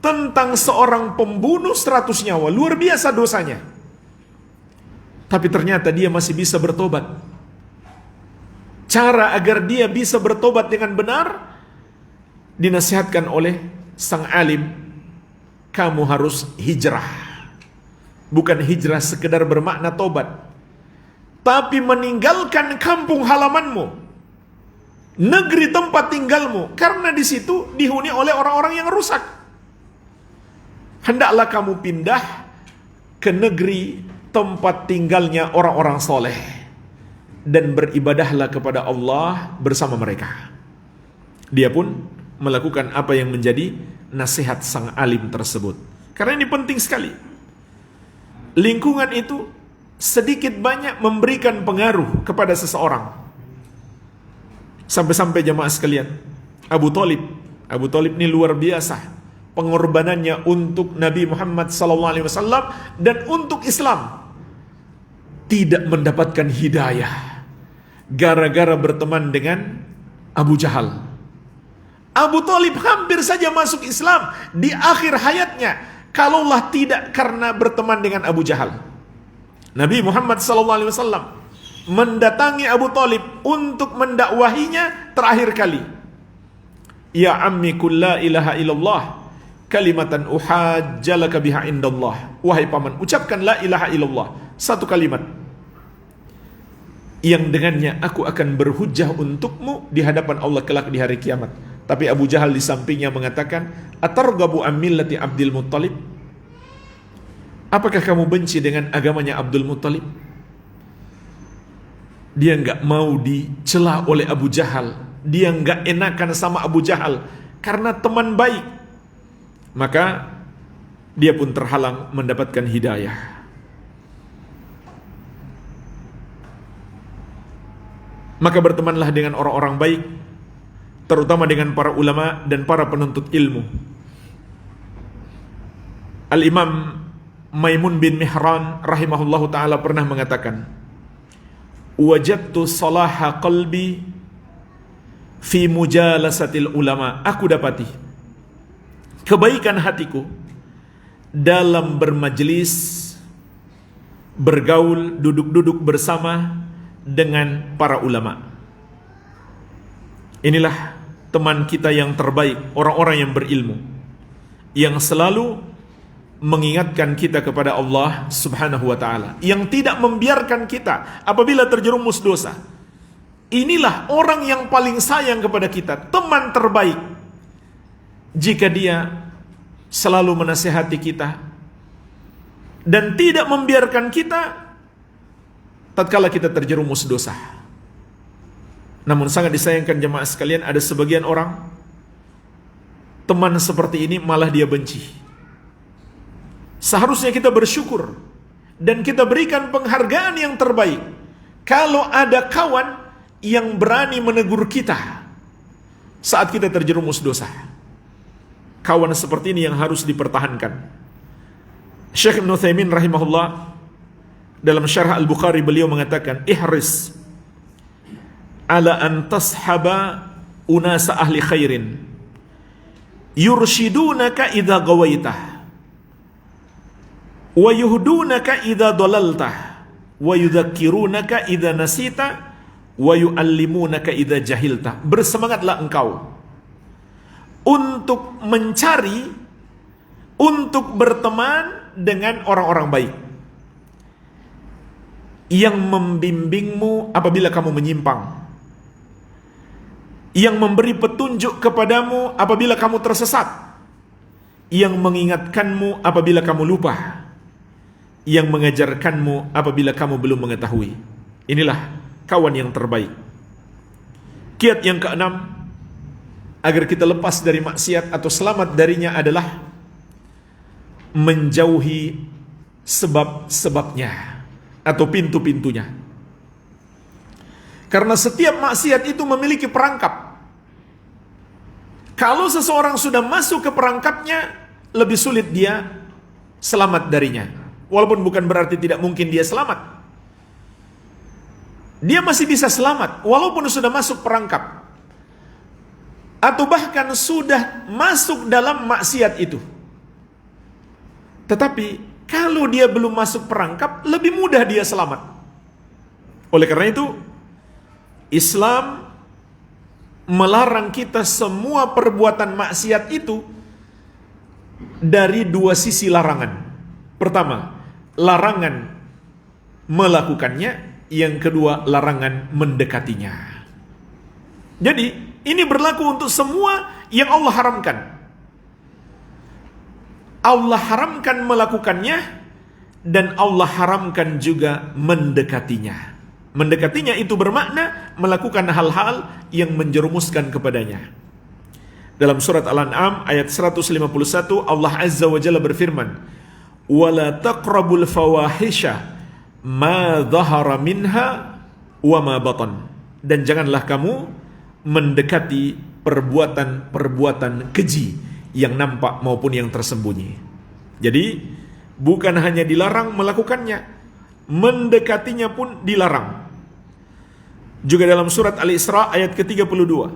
tentang seorang pembunuh 100 nyawa, luar biasa dosanya. Tapi ternyata dia masih bisa bertobat. Cara agar dia bisa bertobat dengan benar, dinasihatkan oleh sang alim, kamu harus hijrah. Bukan hijrah sekedar bermakna tobat, tapi meninggalkan kampung halamanmu, negeri tempat tinggalmu, karena di situ dihuni oleh orang-orang yang rusak. Hendaklah kamu pindah ke negeri tempat tinggalnya orang-orang soleh dan beribadahlah kepada Allah bersama mereka. Dia pun melakukan apa yang menjadi nasihat sang alim tersebut. Karena ini penting sekali. Lingkungan itu sedikit banyak memberikan pengaruh kepada seseorang. Sampai-sampai jemaah sekalian, Abu Thalib ini luar biasa pengorbanannya untuk Nabi Muhammad SAW dan untuk Islam. Tidak mendapatkan hidayah gara-gara berteman dengan Abu Jahal. Abu Thalib hampir saja masuk Islam di akhir hayatnya, kalaulah tidak karena berteman dengan Abu Jahal. Nabi Muhammad SAW mendatangi Abu Thalib untuk mendakwahinya terakhir kali. Ya ammi kul la ilaha illallah kalimatan uhajjalaka biha indallah. Wahai paman, ucapkan la ilaha illallah, satu kalimat yang dengannya aku akan berhujjah untukmu di hadapan Allah kelak di hari kiamat. Tapi Abu Jahal di sampingnya mengatakan, atargabu an millati Abdul Muttalib? Apakah kamu benci dengan agamanya Abdul Muttalib? Dia enggak mau dicela oleh Abu Jahal, dia enggak enakan sama Abu Jahal karena teman baik. Maka dia pun terhalang mendapatkan hidayah. Maka bertemanlah dengan orang-orang baik, terutama dengan para ulama dan para penuntut ilmu. Al-Imam Maimun bin Mihran rahimahullahu ta'ala pernah mengatakan, wajadtu salaha qalbi fi mujalasatil ulama. Aku dapati kebaikan hatiku dalam bermajlis, bergaul, duduk-duduk bersama dengan para ulama. Inilah teman kita yang terbaik, orang-orang yang berilmu, yang selalu mengingatkan kita kepada Allah Subhanahu wa ta'ala, yang tidak membiarkan kita apabila terjerumus dosa. Inilah orang yang paling sayang kepada kita, teman terbaik. Jika dia selalu menasihati kita dan tidak membiarkan kita tatkala kita terjerumus dosa. Namun sangat disayangkan jemaah sekalian, ada sebagian orang teman seperti ini malah dia benci. Seharusnya kita bersyukur dan kita berikan penghargaan yang terbaik kalau ada kawan yang berani menegur kita saat kita terjerumus dosa. Kawan seperti ini yang harus dipertahankan. Syekh Ibn Utsaimin rahimahullah dalam syarah Al-Bukhari beliau mengatakan, ihris ala an tashaba unasa ahli khairin yurshidunaka idza gawaitah wa yuhdunaka idza dalaltah wa yudzakkirunaka idza nasita wa yuallimunaka idza jahilta. Bersemangatlah engkau untuk mencari, untuk berteman dengan orang-orang baik yang membimbingmu apabila kamu menyimpang, yang memberi petunjuk kepadamu apabila kamu tersesat, yang mengingatkanmu apabila kamu lupa, yang mengajarkanmu apabila kamu belum mengetahui. Inilah kawan yang terbaik. Kiat yang keenam, agar kita lepas dari maksiat atau selamat darinya adalah menjauhi sebab-sebabnya atau pintu-pintunya. Karena setiap maksiat itu memiliki perangkap. Kalau seseorang sudah masuk ke perangkapnya, lebih sulit dia selamat darinya. Walaupun bukan berarti tidak mungkin dia selamat. Dia masih bisa selamat walaupun sudah masuk perangkap, atau bahkan sudah masuk dalam maksiat itu. Tetapi kalau dia belum masuk perangkap, lebih mudah dia selamat. Oleh karena itu, Islam melarang kita semua perbuatan maksiat itu dari dua sisi larangan. Pertama, larangan melakukannya. Yang kedua, larangan mendekatinya. Jadi, ini berlaku untuk semua yang Allah haramkan. Allah haramkan melakukannya, dan Allah haramkan juga mendekatinya. Mendekatinya itu bermakna melakukan hal-hal yang menjerumuskan kepadanya. Dalam surat Al-An'am ayat 151, Allah Azza wa Jalla berfirman, "Wala taqrabul fawahisha ma dhahara minha wa ma batan." Dan janganlah kamu mendekati perbuatan-perbuatan keji yang nampak maupun yang tersembunyi. Jadi bukan hanya dilarang melakukannya, mendekatinya pun dilarang. Juga dalam surat Al-Isra ayat ke-32,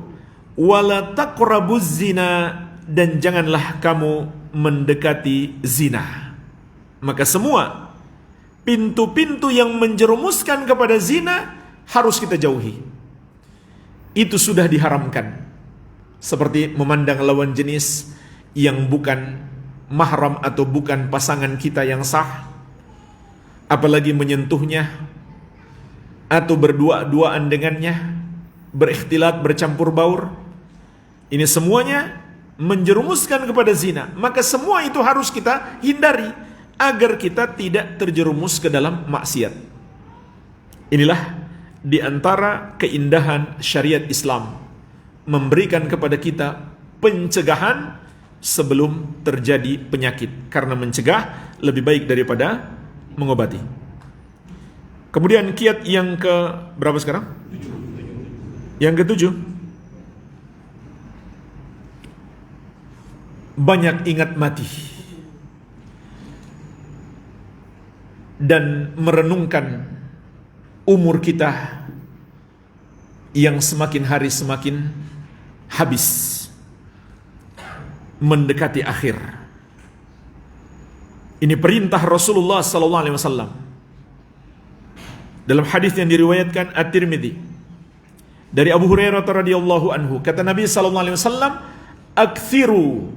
"Wala taqrabuz zina," dan janganlah kamu mendekati zina. Maka semua pintu-pintu yang menjerumuskan kepada zina harus kita jauhi. Itu sudah diharamkan. Seperti memandang lawan jenis yang bukan mahram atau bukan pasangan kita yang sah, apalagi menyentuhnya atau berdua-duaan dengannya, berikhtilat, bercampur baur. Ini semuanya menjerumuskan kepada zina. Maka semua itu harus kita hindari agar kita tidak terjerumus ke dalam maksiat. Inilah di antara keindahan syariat Islam, memberikan kepada kita pencegahan sebelum terjadi penyakit, karena mencegah lebih baik daripada mengobati. Kemudian kiat yang ke berapa sekarang? Yang ketujuh, banyak ingat mati dan merenungkan umur kita yang semakin hari semakin habis, mendekati akhir. Ini perintah Rasulullah sallallahu alaihi wasallam. Dalam hadis yang diriwayatkan At-Tirmidzi dari Abu Hurairah radhiyallahu anhu, kata Nabi sallallahu alaihi wasallam, "Aktsiru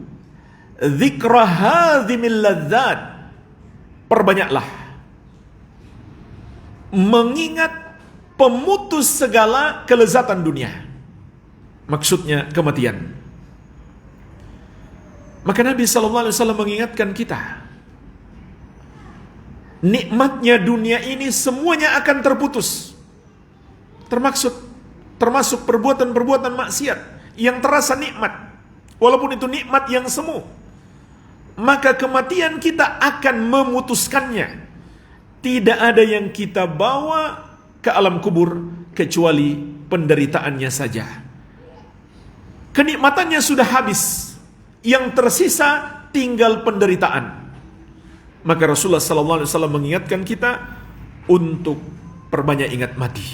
dzikra hadzimil ladzat." Perbanyaklah mengingat pemutus segala kelezatan dunia. Maksudnya kematian. Maka Nabi SAW mengingatkan kita, nikmatnya dunia ini semuanya akan terputus. Termasuk perbuatan-perbuatan maksiat yang terasa nikmat, walaupun itu nikmat yang semu. Maka kematian kita akan memutuskannya. Tidak ada yang kita bawa ke alam kubur kecuali penderitaannya saja. Kenikmatannya sudah habis, yang tersisa tinggal penderitaan. Maka Rasulullah SAW mengingatkan kita untuk perbanyak ingat mati.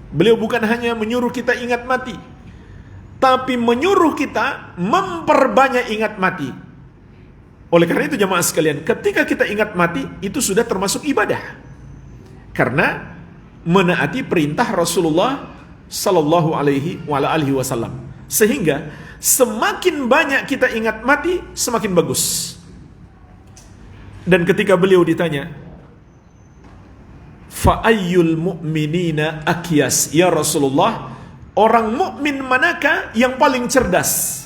Beliau bukan hanya menyuruh kita ingat mati, tapi menyuruh kita memperbanyak ingat mati. Oleh karena itu jamaah sekalian, ketika kita ingat mati, itu sudah termasuk ibadah. Karena menaati perintah Rasulullah sallallahu alaihi wasallam. Sehingga semakin banyak kita ingat mati, semakin bagus. Dan ketika beliau ditanya, fa ayyul mu'minina akyas, ya Rasulullah, orang mukmin manakah yang paling cerdas?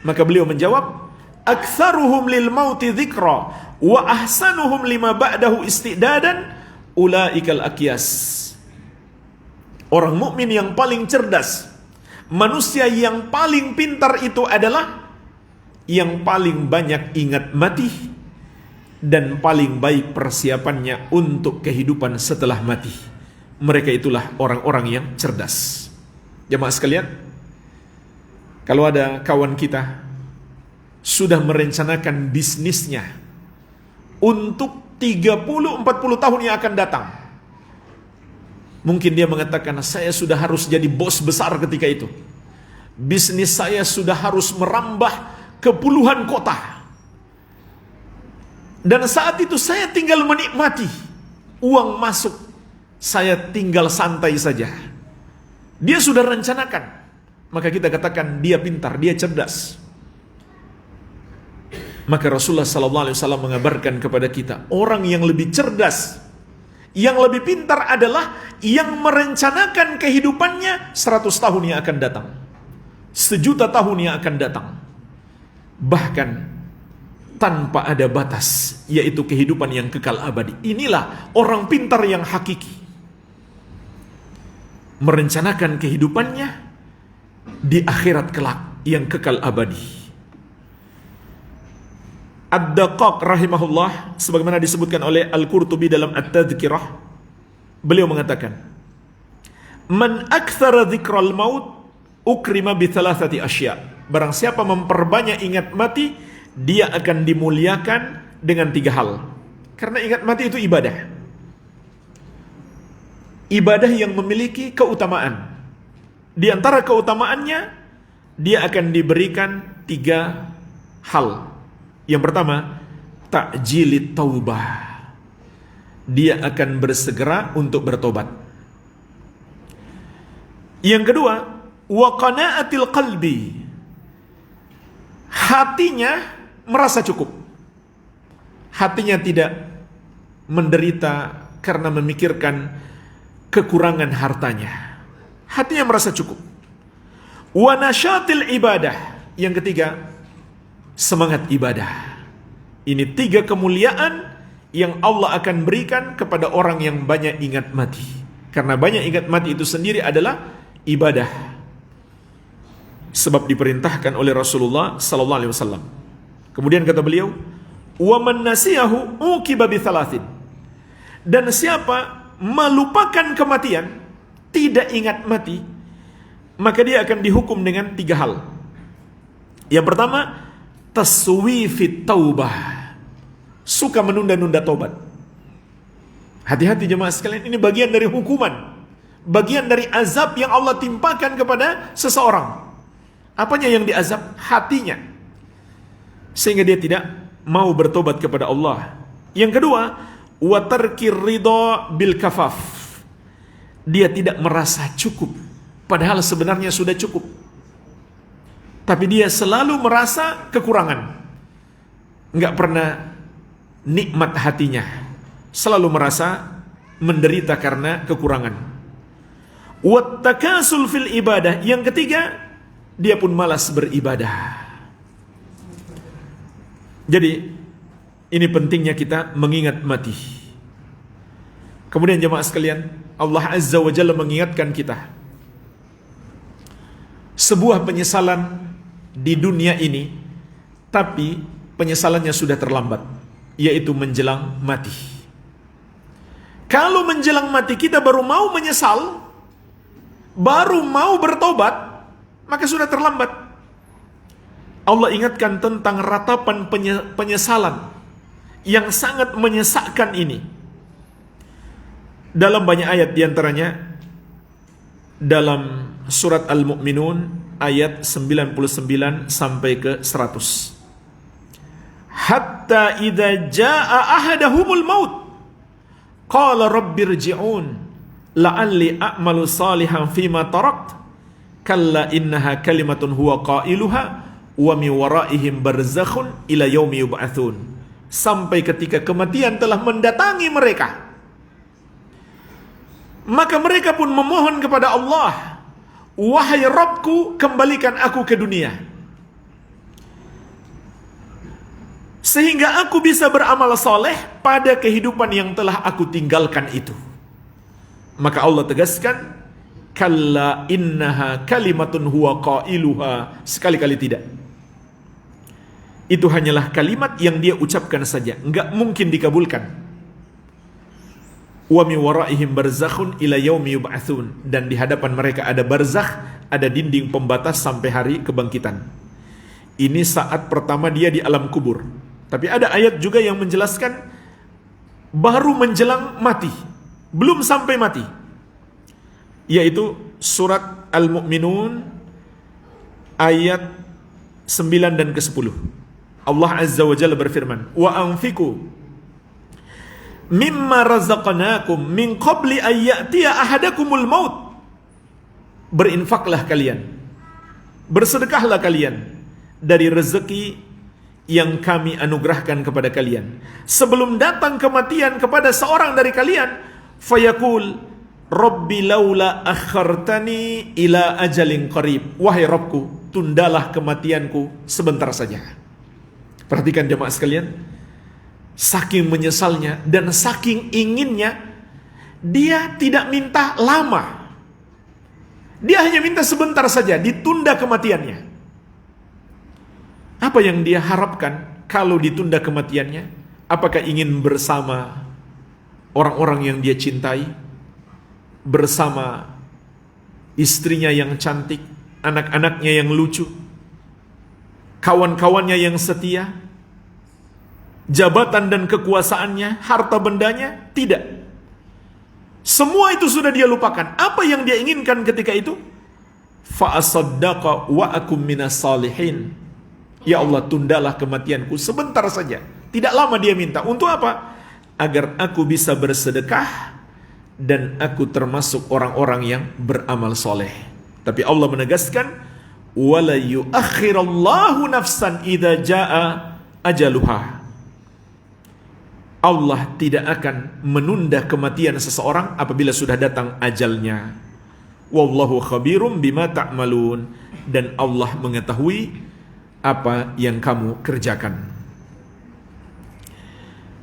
Maka beliau menjawab, aktsaruhum lil mauti dzikra wa ahsanuhum lima ba'dahu istidadan ulaikal akyas. Orang mukmin yang paling cerdas, manusia yang paling pintar itu adalah yang paling banyak ingat mati dan paling baik persiapannya untuk kehidupan setelah mati. Mereka itulah orang-orang yang cerdas. Jemaah sekalian, kalau ada kawan kita sudah merencanakan bisnisnya untuk 30-40 tahun yang akan datang, mungkin dia mengatakan, saya sudah harus jadi bos besar ketika itu. Bisnis saya sudah harus merambah ke puluhan kota. Dan saat itu saya tinggal menikmati. Uang masuk, saya tinggal santai saja. Dia sudah rencanakan. Maka kita katakan dia pintar, dia cerdas. Maka Rasulullah SAW mengabarkan kepada kita, orang yang lebih cerdas, yang lebih pintar adalah yang merencanakan kehidupannya 100 tahun yang akan datang, 1.000.000 tahun yang akan datang, bahkan tanpa ada batas, yaitu kehidupan yang kekal abadi. Inilah orang pintar yang hakiki, merencanakan kehidupannya di akhirat kelak yang kekal abadi. Ad-Daqaq rahimahullah, sebagaimana disebutkan oleh Al-Qurtubi dalam At-Tadhkirah, beliau mengatakan, man aktsara dzikral maut ukrima bi thalathati asya. Barang siapa memperbanyak ingat mati, dia akan dimuliakan dengan 3 hal. Karena ingat mati itu ibadah. Ibadah yang memiliki keutamaan. Di antara keutamaannya, dia akan diberikan 3 hal. Yang pertama, ta'jilit taubah. Dia akan bersegera untuk bertobat. Yang kedua, wa qana'atil qalbi. Hatinya merasa cukup. Hatinya tidak menderita karena memikirkan kekurangan hartanya. Hatinya merasa cukup. Wa nasyatil ibadah. Yang ketiga, semangat ibadah. Ini 3 kemuliaan yang Allah akan berikan kepada orang yang banyak ingat mati. Karena banyak ingat mati itu sendiri adalah ibadah. Sebab diperintahkan oleh Rasulullah sallallahu alaihi wasallam. Kemudian kata beliau, "Wa man nasiyahu uqiba bi thalathin." Dan siapa melupakan kematian, tidak ingat mati, maka dia akan dihukum dengan 3 hal. Yang pertama, taswifit taubah. Suka menunda-nunda tobat. Hati-hati jemaah sekalian, ini bagian dari hukuman, bagian dari azab yang Allah timpakan kepada seseorang. Apanya yang diazab? Hatinya. Sehingga dia tidak mau bertobat kepada Allah. Yang kedua, wa tarkir ridha bil kafaf. Dia tidak merasa cukup, padahal sebenarnya sudah cukup. Tapi dia selalu merasa kekurangan. Enggak pernah nikmat hatinya. Selalu merasa menderita karena kekurangan. Wat takasul fil ibadah. Yang ketiga, dia pun malas beribadah. Jadi, ini pentingnya kita mengingat mati. Kemudian jemaah sekalian, Allah Azza wa Jalla mengingatkan kita. Sebuah penyesalan di dunia ini, tapi penyesalannya sudah terlambat, yaitu menjelang mati. Kalau menjelang mati kita baru mau menyesal, baru mau bertobat, maka sudah terlambat. Allah ingatkan tentang ratapan penyesalan yang sangat menyesakkan ini dalam banyak ayat, diantaranya dalam surat Al-Mu'minun ayat 99 sampai ke 100. Hatta idza jaa ahadahumul maut qala rabbirji'un la'alli a'malu salihan fima tarakt kalla innaha kalimatun huwa qailuha wa min waraihim barzakhun ila yaumi yub'atsun. Sampai ketika kematian telah mendatangi mereka, Maka mereka pun memohon kepada Allah, wahai Rabbku, kembalikan aku ke dunia, sehingga aku bisa beramal soleh pada kehidupan yang telah aku tinggalkan itu. Maka Allah tegaskan, kalla innaha kalimatun huwa qailuha, sekali-kali tidak. Itu hanyalah kalimat yang dia ucapkan saja, enggak mungkin dikabulkan. Wa min waraihim barzakhun ila yaumi yub'atsun, dan di hadapan mereka ada barzakh, ada dinding pembatas sampai hari kebangkitan. Ini saat pertama dia di alam kubur. Tapi ada ayat juga yang menjelaskan baru menjelang mati, belum sampai mati, yaitu surat Al-Mu'minun ayat 9 dan ke-10. Allah Azza wa Jalla berfirman, wa anfiku mimma razaqnakum min qabli an ya'tiya ahadakumul maut. Berinfaklah kalian, bersedekahlah kalian dari rezeki yang kami anugerahkan kepada kalian sebelum datang kematian kepada seorang dari kalian. Fayaqul Rabbi laula akhartani ila ajalin qarib, wahai Rabbku, tundalah kematianku sebentar saja. Perhatikan jemaah sekalian, saking menyesalnya dan saking inginnya, dia tidak minta lama, dia hanya minta sebentar saja, ditunda kematiannya. Apa yang dia harapkan kalau ditunda kematiannya? Apakah ingin bersama orang-orang yang dia cintai, bersama istrinya yang cantik, anak-anaknya yang lucu, kawan-kawannya yang setia, jabatan dan kekuasaannya, harta bendanya? Tidak. Semua itu sudah dia lupakan. Apa yang dia inginkan ketika itu? Fa asaddaqa wa akum minas salihin. Ya Allah, tundalah kematianku sebentar saja. Tidak lama dia minta. Untuk apa? Agar aku bisa bersedekah dan aku termasuk orang-orang yang beramal soleh. Tapi Allah menegaskan, wala yuakhirallahu nafsan idza jaa ajaluha. Allah tidak akan menunda kematian seseorang apabila sudah datang ajalnya. Wallahu khabirum bima ta'malun, dan Allah mengetahui apa yang kamu kerjakan.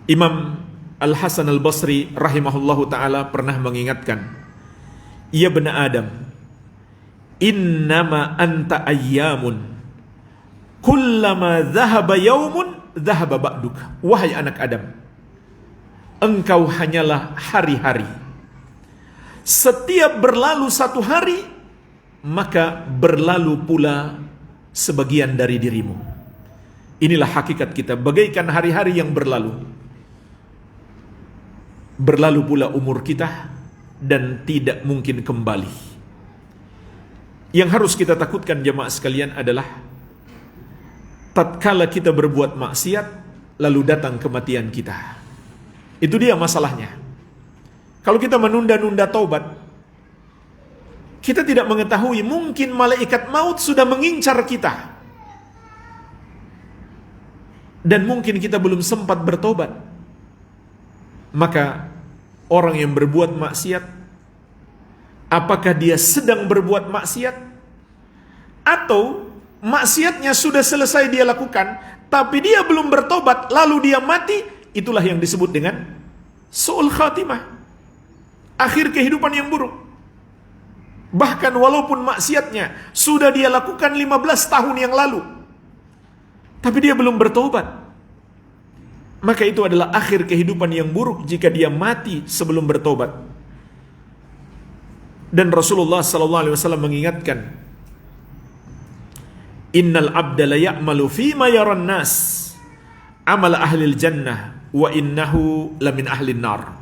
Imam Al-Hasan Al-Basri rahimahullahu ta'ala pernah mengingatkan, ya bani Adam, innama anta ayyamun, kullama dhahaba yaumun dhahaba ba'duka. Wahai anak Adam, engkau hanyalah hari-hari. Setiap berlalu satu hari, maka berlalu pula sebagian dari dirimu. Inilah hakikat kita, bagaikan hari-hari yang berlalu. Berlalu pula umur kita dan tidak mungkin kembali. Yang harus kita takutkan jemaah sekalian adalah tatkala kita berbuat maksiat lalu datang kematian kita. Itu dia masalahnya. Kalau kita menunda-nunda taubat, kita tidak mengetahui, mungkin malaikat maut sudah mengincar kita, dan mungkin kita belum sempat bertobat. Maka orang yang berbuat maksiat, apakah dia sedang berbuat maksiat, atau maksiatnya sudah selesai dia lakukan, tapi dia belum bertobat, lalu dia mati? Itulah yang disebut dengan su'ul khatimah, akhir kehidupan yang buruk. Bahkan walaupun maksiatnya sudah dia lakukan 15 tahun yang lalu, tapi dia belum bertobat, maka itu adalah akhir kehidupan yang buruk jika dia mati sebelum bertobat. Dan Rasulullah SAW mengingatkan, innal abda la ya'malu fima yaran nas amal ahlil jannah wa innahu lamin ahlin nar.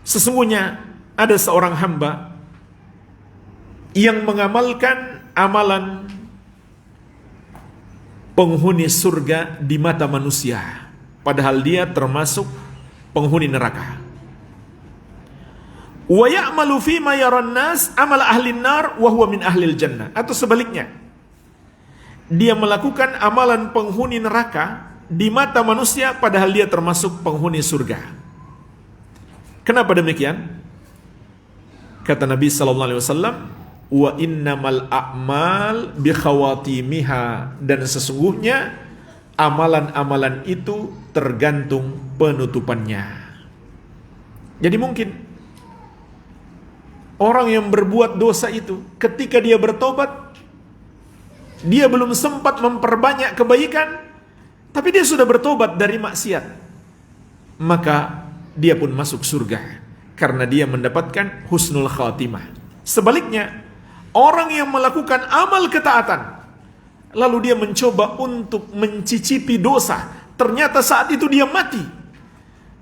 Sesungguhnya ada seorang hamba yang mengamalkan amalan penghuni surga di mata manusia, padahal dia termasuk penghuni neraka. Wa ya'malu fima yaran nas amal ahlin nar wa huwa min ahlil jannah. Atau sebaliknya, dia melakukan amalan penghuni neraka di mata manusia, padahal dia termasuk penghuni surga. Kenapa demikian? Kata Nabi sallallahu alaihi wasallam, wa innamal a'mal bi khawatimiha, dan sesungguhnya amalan-amalan itu tergantung penutupannya. Jadi mungkin orang yang berbuat dosa itu ketika dia bertobat, dia belum sempat memperbanyak kebaikan, tapi dia sudah bertobat dari maksiat, maka dia pun masuk surga karena dia mendapatkan husnul khatimah. Sebaliknya, orang yang melakukan amal ketaatan lalu dia mencoba untuk mencicipi dosa, ternyata saat itu dia mati,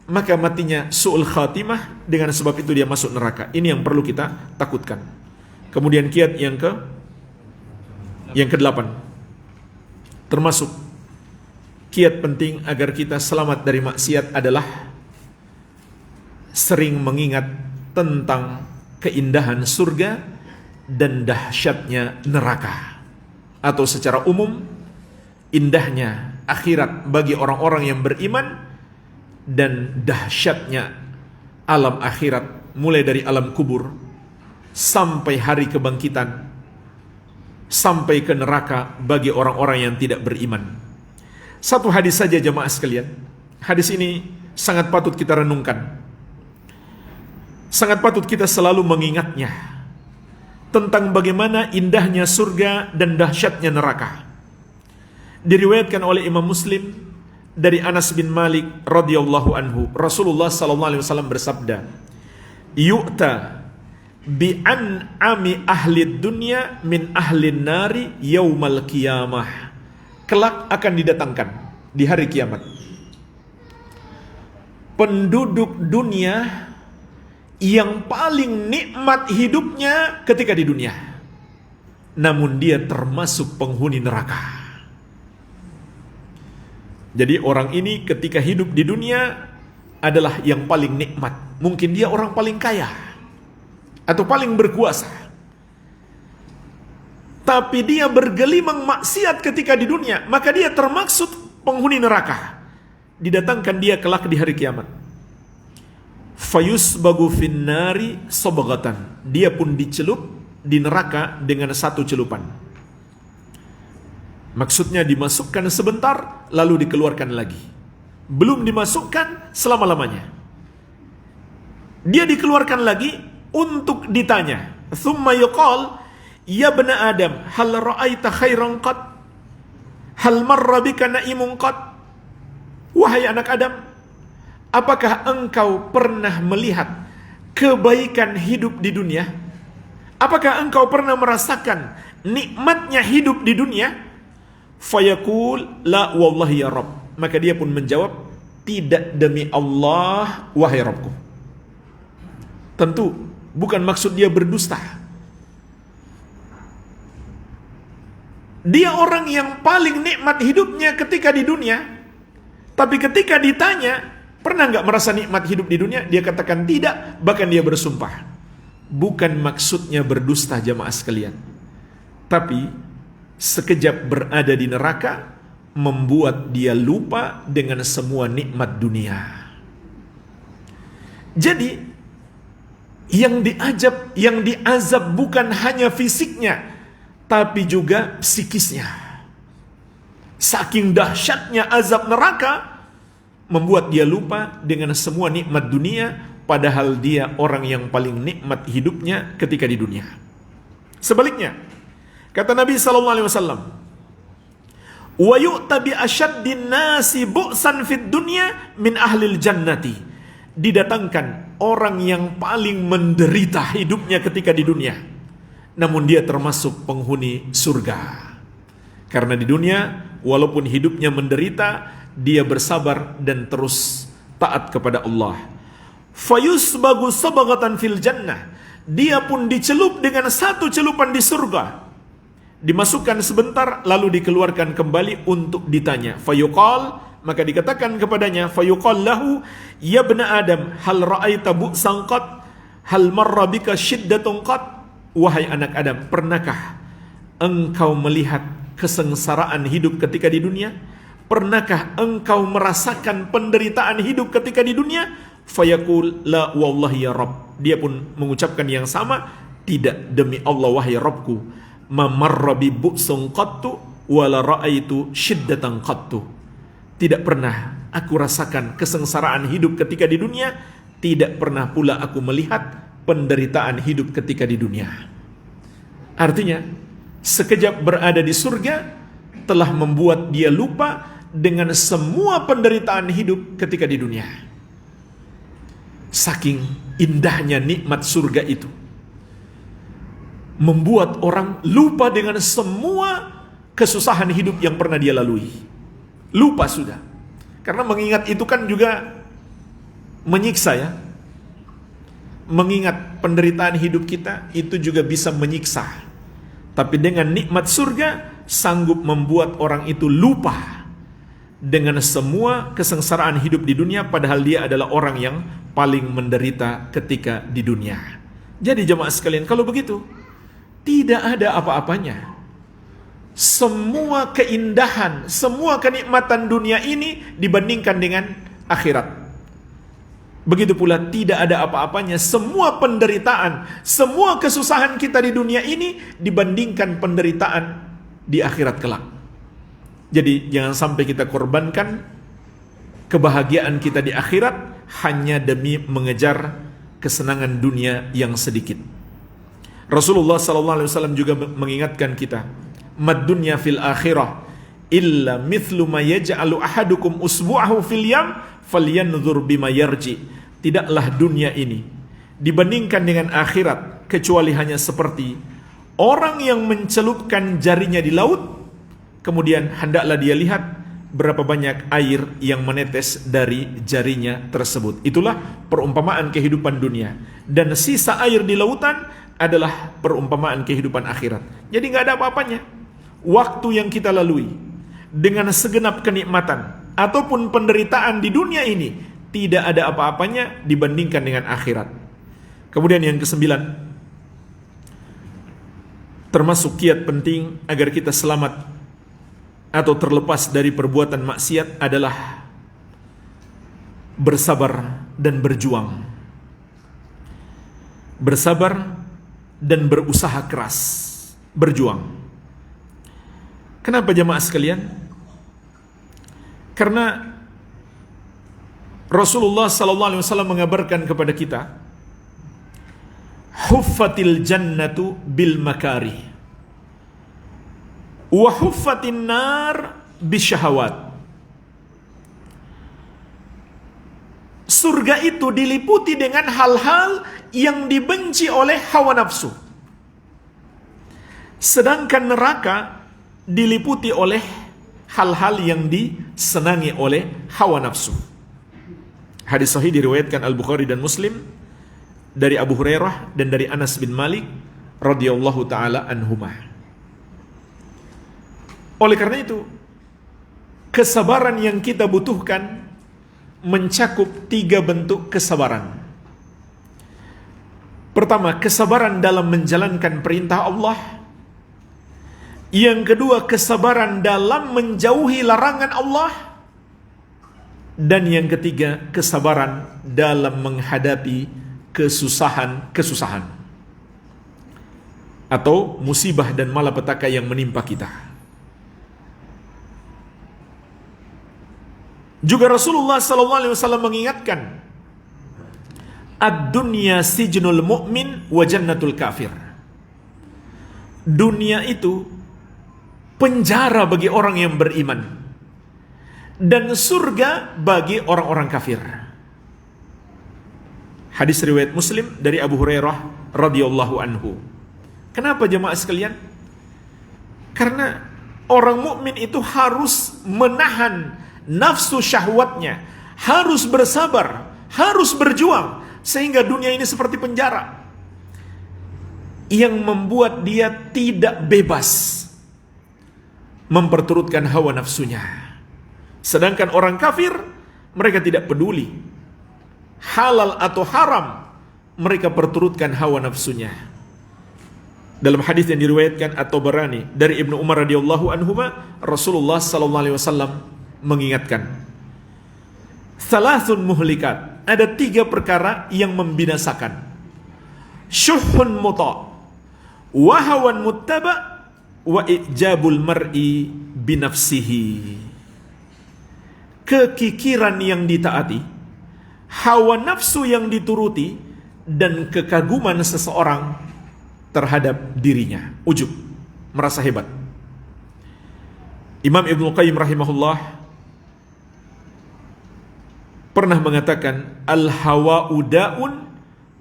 maka matinya su'ul khatimah, dengan sebab itu dia masuk neraka. Ini yang perlu kita takutkan. Kemudian kiat yang ke-8, termasuk kiat penting agar kita selamat dari maksiat adalah sering mengingat tentang keindahan surga dan dahsyatnya neraka. Atau secara umum, indahnya akhirat bagi orang-orang yang beriman dan dahsyatnya alam akhirat, mulai dari alam kubur sampai hari kebangkitan, sampai ke neraka bagi orang-orang yang tidak beriman. Satu hadis saja jemaah sekalian. Hadis ini sangat patut kita renungkan. Sangat patut kita selalu mengingatnya tentang bagaimana indahnya surga dan dahsyatnya neraka. Diriwayatkan oleh Imam Muslim dari Anas bin Malik radhiyallahu anhu, Rasulullah sallallahu alaihi wasallam bersabda, "Yu'ta bi an'ami ahli dunya min ahli nari yaumal qiyamah." Kelak akan didatangkan di hari kiamat penduduk dunia yang paling nikmat hidupnya ketika di dunia, namun dia termasuk penghuni neraka. Jadi orang ini ketika hidup di dunia adalah yang paling nikmat. Mungkin dia orang paling kaya atau paling berkuasa, tapi dia bergelimang maksiat ketika di dunia, maka dia termaksud penghuni neraka. Didatangkan dia kelak di hari kiamat. Fayusbagu finnari sabagatan, dia pun dicelup di neraka dengan satu celupan. Maksudnya dimasukkan sebentar lalu dikeluarkan lagi, belum dimasukkan selama-lamanya. Dia dikeluarkan lagi untuk ditanya, thumma yuqal ya bani Adam hal ra'aita khairan qad, hal marra bika na'imun qad. Wahai anak Adam, apakah engkau pernah melihat kebaikan hidup di dunia? Apakah engkau pernah merasakan nikmatnya hidup di dunia? Fayaqul la wallahi ya Rabb. Maka dia pun menjawab, tidak demi Allah wahai Rabbku. Tentu bukan maksud dia berdusta. Dia orang yang paling nikmat hidupnya ketika di dunia, tapi ketika ditanya, pernah nggak merasa nikmat hidup di dunia? Dia katakan tidak, bahkan dia bersumpah. Bukan maksudnya berdusta jamaah sekalian, tapi sekejap berada di neraka membuat dia lupa dengan semua nikmat dunia. Jadi yang diazab bukan hanya fisiknya, tapi juga psikisnya. Saking dahsyatnya azab neraka membuat dia lupa dengan semua nikmat dunia, padahal dia orang yang paling nikmat hidupnya ketika di dunia. Sebaliknya, kata Nabi sallallahu alaihi wasallam, wa yu'ta bi asyaddin nasi bu'san fid dunya min ahlil jannati. Didatangkan orang yang paling menderita hidupnya ketika di dunia, namun dia termasuk penghuni surga. Karena di dunia walaupun hidupnya menderita, dia bersabar dan terus taat kepada Allah. Fayusbagu sabagatan fil jannah. Dia pun dicelup dengan satu celupan di surga. Dimasukkan sebentar lalu dikeluarkan kembali untuk ditanya. Fayuqal, maka dikatakan kepadanya, fayuqal lahu ya bani Adam hal ra'aita bu'san qad, hal marra bika syiddatun qad. Wahai anak Adam, pernahkah engkau melihat kesengsaraan hidup ketika di dunia? Pernahkah engkau merasakan penderitaan hidup ketika di dunia? Fayaqul la wallahi ya Rabb. Dia pun mengucapkan yang sama, tidak, demi Allah wahai Rabbku, ma marra bi bu'sun qattu wala ra'aitu syiddatan qattu. Tidak pernah aku rasakan kesengsaraan hidup ketika di dunia, tidak pernah pula aku melihat penderitaan hidup ketika di dunia. Artinya, sekejap berada di surga telah membuat dia lupa dengan semua penderitaan hidup ketika di dunia. Saking indahnya nikmat surga itu, membuat orang lupa dengan semua kesusahan hidup yang pernah dia lalui. Lupa sudah. Karena mengingat itu kan juga menyiksa ya. Mengingat penderitaan hidup kita itu juga bisa menyiksa. Tapi dengan nikmat surga sanggup membuat orang itu lupa dengan semua kesengsaraan hidup di dunia, padahal dia adalah orang yang paling menderita ketika di dunia. Jadi jemaah sekalian, kalau begitu tidak ada apa-apanya. Semua keindahan, semua kenikmatan dunia ini dibandingkan dengan akhirat. Begitu pula tidak ada apa-apanya semua penderitaan, semua kesusahan kita di dunia ini dibandingkan penderitaan di akhirat kelak. Jadi jangan sampai kita korbankan kebahagiaan kita di akhirat hanya demi mengejar kesenangan dunia yang sedikit. Rasulullah SAW juga mengingatkan kita, mad dunya fil akhirah illa mithlu ma yaj'alu ahadukum usbu'ahu fil yam falyanzur bima yarji. Tidaklah dunia ini dibandingkan dengan akhirat kecuali hanya seperti orang yang mencelupkan jarinya di laut, kemudian hendaklah dia lihat berapa banyak air yang menetes dari jarinya tersebut. Itulah perumpamaan kehidupan dunia. Dan sisa air di lautan adalah perumpamaan kehidupan akhirat. Jadi nggak ada apa-apanya waktu yang kita lalui dengan segenap kenikmatan ataupun penderitaan di dunia ini, tidak ada apa-apanya dibandingkan dengan akhirat. Kemudian yang kesembilan, termasuk kiat penting agar kita selamat atau terlepas dari perbuatan maksiat adalah bersabar dan berjuang. Bersabar dan berusaha keras, berjuang. Kenapa jemaah sekalian? Karena Rasulullah SAW mengabarkan kepada kita, huffatil jannatu bil makari wa huffatin nar bisyahawat. Surga itu diliputi dengan hal-hal yang dibenci oleh hawa nafsu, sedangkan neraka diliputi oleh hal-hal yang disenangi oleh hawa nafsu. Hadis sahih diriwayatkan Al-Bukhari dan Muslim dari Abu Hurairah dan dari Anas bin Malik radhiyallahu taala anhumah. Oleh karena itu, kesabaran yang kita butuhkan mencakup 3 bentuk kesabaran. Pertama, kesabaran dalam menjalankan perintah Allah. Yang kedua, kesabaran dalam menjauhi larangan Allah. Dan yang ketiga, kesabaran dalam menghadapi kesusahan-kesusahan atau musibah dan malapetaka yang menimpa kita. Juga Rasulullah SAW mengingatkan, ad-dunya sijnul mu'min wa jannatul kafir. Dunia itu penjara bagi orang yang beriman dan surga bagi orang-orang kafir. Hadis riwayat Muslim dari Abu Hurairah radhiyallahu anhu. Kenapa jemaah sekalian? Karena orang mukmin itu harus menahan nafsu syahwatnya, harus bersabar, harus berjuang, sehingga dunia ini seperti penjara yang membuat dia tidak bebas memperturutkan hawa nafsunya. Sedangkan orang kafir, mereka tidak peduli halal atau haram, mereka perturutkan hawa nafsunya. Dalam hadis yang diriwayatkan At-Tabarani dari Ibnu Umar radhiyallahu anhuma, Rasulullah sallallahu alaihi wasallam mengingatkan, salasun muhlikat, ada 3 perkara yang membinasakan. syuhun muta' wa hawan muttaba' wa ijabul mar'i binafsihi. Kekikiran yang ditaati, hawa nafsu yang dituruti, dan kekaguman seseorang terhadap dirinya, ujub, merasa hebat. Imam Ibnu Qayyim rahimahullah pernah mengatakan, al-hawa'u da'un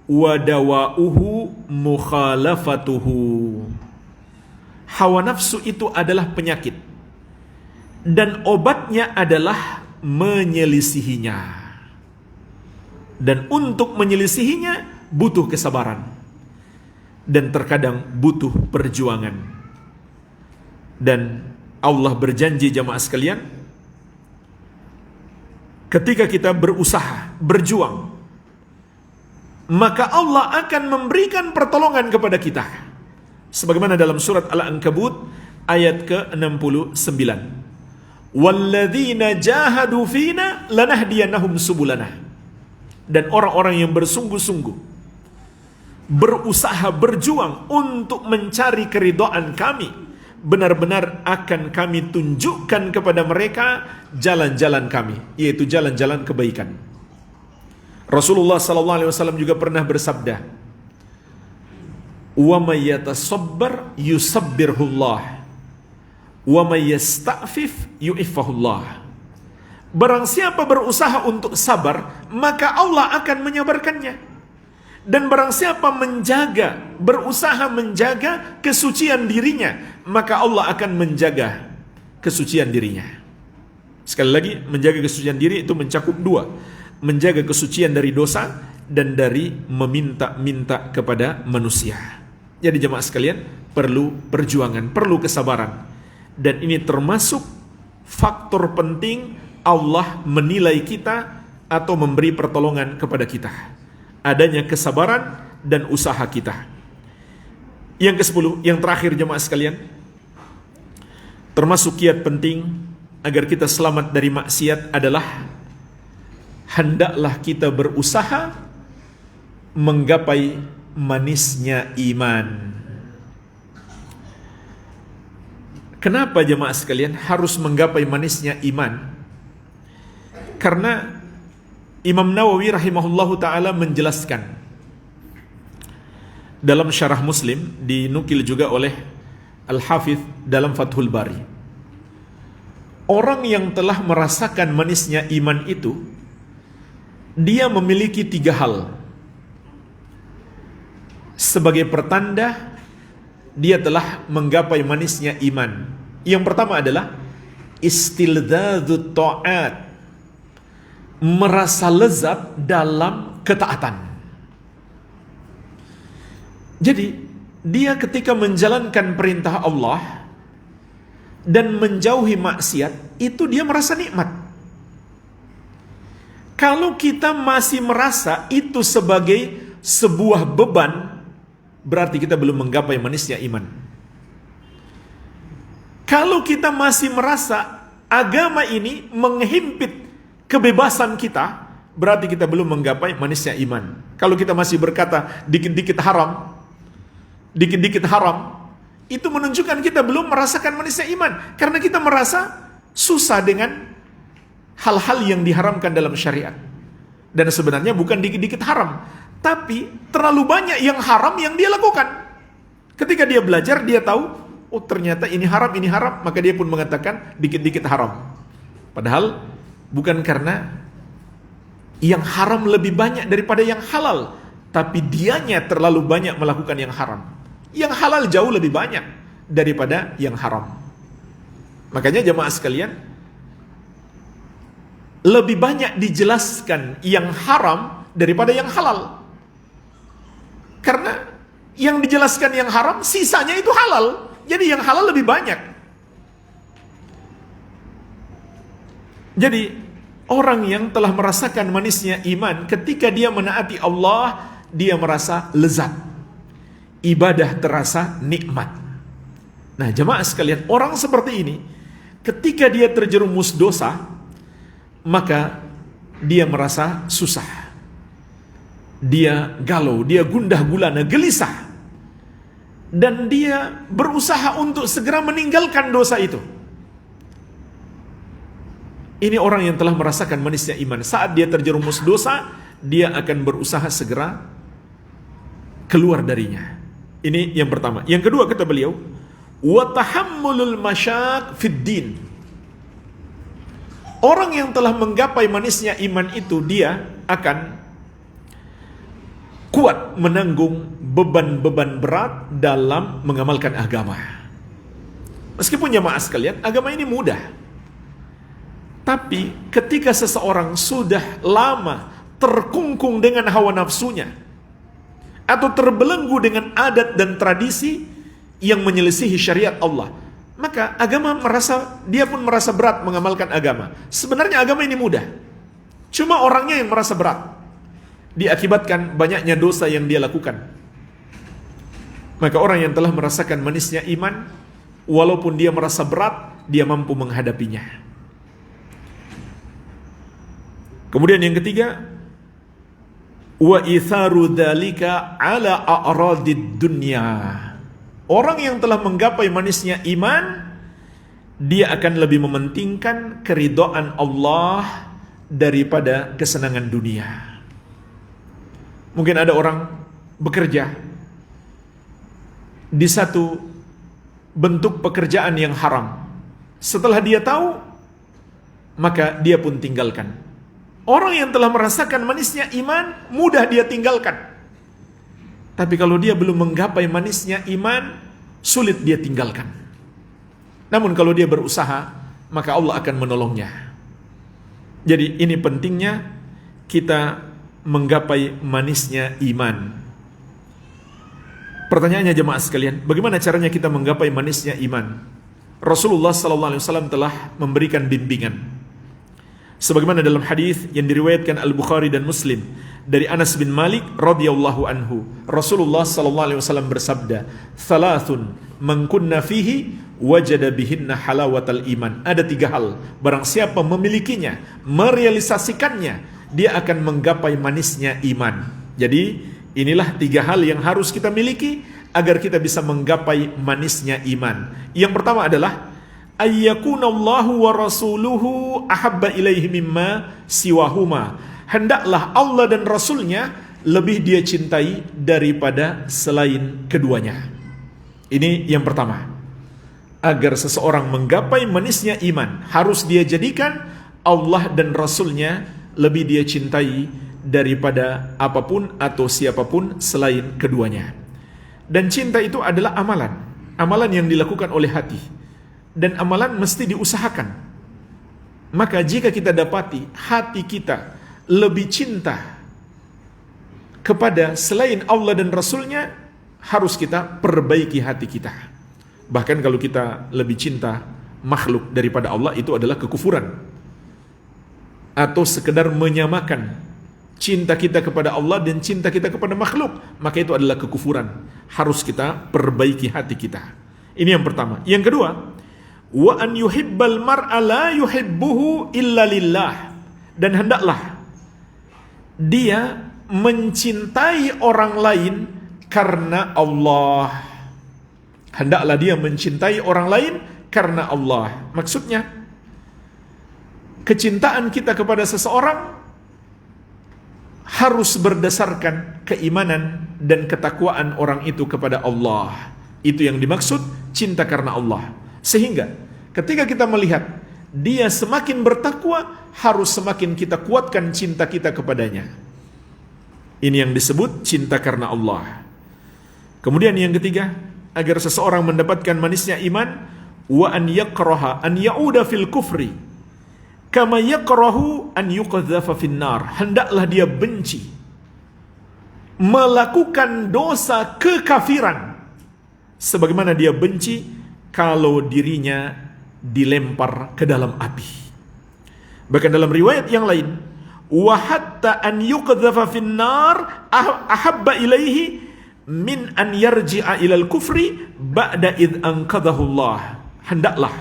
wa dawa'uhu mukhalafatuhu. Hawa nafsu itu adalah penyakit, dan obatnya adalah menyelisihinya. Dan untuk menyelisihinya butuh kesabaran, dan terkadang butuh perjuangan. Dan Allah berjanji, jamaah sekalian, ketika kita berusaha, berjuang, maka Allah akan memberikan pertolongan kepada kita. Sebagaimana dalam surat Al-Ankabut ayat ke-69. Walladzina jahadu fina lanahdiyannahum subulana. Dan orang-orang yang bersungguh-sungguh berusaha, berjuang untuk mencari keridhaan kami, benar-benar akan kami tunjukkan kepada mereka jalan-jalan kami, yaitu jalan-jalan kebaikan. Rasulullah SAW juga pernah bersabda, wa may yatasabbar yusabbirhullah wa may yasta'fif yu'iffahullah. Barang siapa berusaha untuk sabar, maka Allah akan menyabarkannya. Dan barang siapa berusaha menjaga kesucian dirinya, maka Allah akan menjaga kesucian dirinya. Sekali lagi, menjaga kesucian diri itu mencakup dua: menjaga kesucian dari dosa dan dari meminta-minta kepada manusia. Jadi jemaah sekalian, perlu perjuangan, perlu kesabaran. Dan ini termasuk faktor penting Allah menilai kita atau memberi pertolongan kepada kita. Adanya kesabaran dan usaha kita. Yang ke-10, yang terakhir jemaah sekalian, termasuk kiat penting agar kita selamat dari maksiat adalah hendaklah kita berusaha menggapai manisnya iman. Kenapa jemaah sekalian harus menggapai manisnya iman? Karena Imam Nawawi rahimahullahu ta'ala menjelaskan dalam syarah Muslim, dinukil juga oleh Al-Hafidh dalam Fathul Bari. Orang yang telah merasakan manisnya iman itu, dia memiliki 3 hal sebagai pertanda dia telah menggapai manisnya iman. Yang pertama adalah istildzadzut ta'at, merasa lezat dalam ketaatan. Jadi dia ketika menjalankan perintah Allah dan menjauhi maksiat, itu dia merasa nikmat. Kalau kita masih merasa itu sebagai sebuah beban, berarti kita belum menggapai manisnya iman. Kalau kita masih merasa agama ini menghimpit kebebasan kita, berarti kita belum menggapai manisnya iman. Kalau kita masih berkata dikit-dikit haram, itu menunjukkan kita belum merasakan manisnya iman, karena kita merasa susah dengan hal-hal yang diharamkan dalam syariat. Dan sebenarnya bukan dikit-dikit haram, tapi terlalu banyak yang haram yang dia lakukan. Ketika dia belajar, dia tahu, oh ternyata ini haram, maka dia pun mengatakan dikit-dikit haram. Padahal bukan karena yang haram lebih banyak daripada yang halal, tapi dianya terlalu banyak melakukan yang haram. Yang halal jauh lebih banyak daripada yang haram. Makanya jemaah sekalian, lebih banyak dijelaskan yang haram daripada yang halal. Karena yang dijelaskan yang haram, sisanya itu halal. Jadi yang halal lebih banyak. Jadi orang yang telah merasakan manisnya iman, ketika dia menaati Allah, dia merasa lezat. Ibadah terasa nikmat. Nah jemaah sekalian, orang seperti ini, ketika dia terjerumus dosa, maka dia merasa susah. dia galau, dia gundah gulana, gelisah, dan dia berusaha untuk segera meninggalkan dosa itu. Ini orang yang telah merasakan manisnya iman. Saat dia terjerumus dosa, dia akan berusaha segera keluar darinya. Ini yang pertama. Yang kedua kata beliau, wa tahammulul masyak fid din. Orang yang telah menggapai manisnya iman itu, dia akan kuat menanggung beban-beban berat dalam mengamalkan agama. Meskipun jamaah sekalian, agama ini mudah. Tapi ketika seseorang sudah lama terkungkung dengan hawa nafsunya, atau terbelenggu dengan adat dan tradisi yang menyelisihi syariat Allah, maka dia pun merasa berat mengamalkan agama. Sebenarnya agama ini mudah, cuma orangnya yang merasa berat, diakibatkan banyaknya dosa yang dia lakukan. Maka orang yang telah merasakan manisnya iman, walaupun dia merasa berat, dia mampu menghadapinya. Kemudian yang ketiga, wa itharu dzalika ala a'radid dunya. Orang yang telah menggapai manisnya iman, dia akan lebih mementingkan keridhaan Allah daripada kesenangan dunia. Mungkin ada orang bekerja di satu bentuk pekerjaan yang haram. Setelah dia tahu, maka dia pun tinggalkan. Orang yang telah merasakan manisnya iman, mudah dia tinggalkan. Tapi kalau dia belum menggapai manisnya iman, sulit dia tinggalkan. Namun kalau dia berusaha, maka Allah akan menolongnya. Jadi ini pentingnya kita menggapai manisnya iman. Pertanyaannya jemaah sekalian, bagaimana caranya kita menggapai manisnya iman? Rasulullah SAW telah memberikan bimbingan. Sebagaimana dalam hadis yang diriwayatkan Al-Bukhari dan Muslim dari Anas bin Malik radhiyallahu anhu, Rasulullah sallallahu alaihi wasallam bersabda, "Thalathun man kunna fihi wajada bihinna halawatal iman." Ada 3 hal, barang siapa memilikinya, merealisasikannya, dia akan menggapai manisnya iman. Jadi, inilah 3 hal yang harus kita miliki agar kita bisa menggapai manisnya iman. Yang pertama adalah ayyakunallahu wa rasuluhu ahabba ilaihi mimma siwahuma. Hendaklah Allah dan Rasulnya lebih dia cintai daripada selain keduanya. Ini yang pertama. Agar seseorang menggapai manisnya iman, harus dia jadikan Allah dan Rasulnya lebih dia cintai daripada apapun atau siapapun selain keduanya. Dan cinta itu adalah amalan. Amalan yang dilakukan oleh hati. Dan amalan mesti diusahakan. Maka jika kita dapati hati kita lebih cinta kepada selain Allah dan Rasulnya, harus kita perbaiki hati kita. Bahkan kalau kita lebih cinta makhluk daripada Allah, itu adalah kekufuran. Atau sekedar menyamakan cinta kita kepada Allah dan cinta kita kepada makhluk, maka itu adalah kekufuran. Harus kita perbaiki hati kita. Ini yang pertama. Yang kedua, wa an yuhibbal mar'a la yuhibbuhu illa lillah. Dan hendaklah dia mencintai orang lain karena Allah. Hendaklah dia mencintai orang lain karena Allah. Maksudnya, kecintaan kita kepada seseorang harus berdasarkan keimanan dan ketakwaan orang itu kepada Allah. Itu yang dimaksud cinta karena Allah. Sehingga ketika kita melihat dia semakin bertakwa, harus semakin kita kuatkan cinta kita kepadanya. Ini yang disebut cinta karena Allah. Kemudian yang ketiga, agar seseorang mendapatkan manisnya iman, wa an yakraha an yauda fil kufri kama yakrahu an yuqadzafa finnar. Hendaklah dia benci melakukan dosa kekafiran sebagaimana dia benci kalau dirinya dilempar ke dalam api. Bahkan dalam riwayat yang lain, wa hatta an yuqdhafa finnar ahabba ilaihi min an yarji'a ilal kufri ba'da id anqadhahu Allah. Hendaklah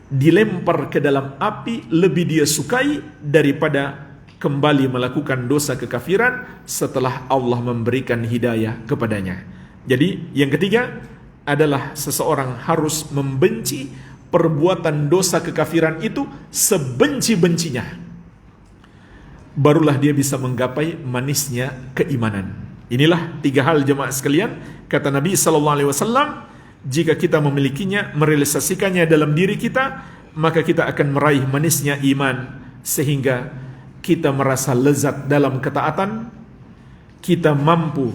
dilempar ke dalam api lebih dia sukai daripada kembali melakukan dosa kekafiran setelah Allah memberikan hidayah kepadanya. Jadi yang ketiga adalah seseorang harus membenci perbuatan dosa kekafiran itu sebenci-bencinya. Barulah dia bisa menggapai manisnya keimanan. Inilah 3 hal jemaah sekalian, kata Nabi SAW, jika kita memilikinya, merealisasikannya dalam diri kita, maka kita akan meraih manisnya iman, sehingga kita merasa lezat dalam ketaatan, kita mampu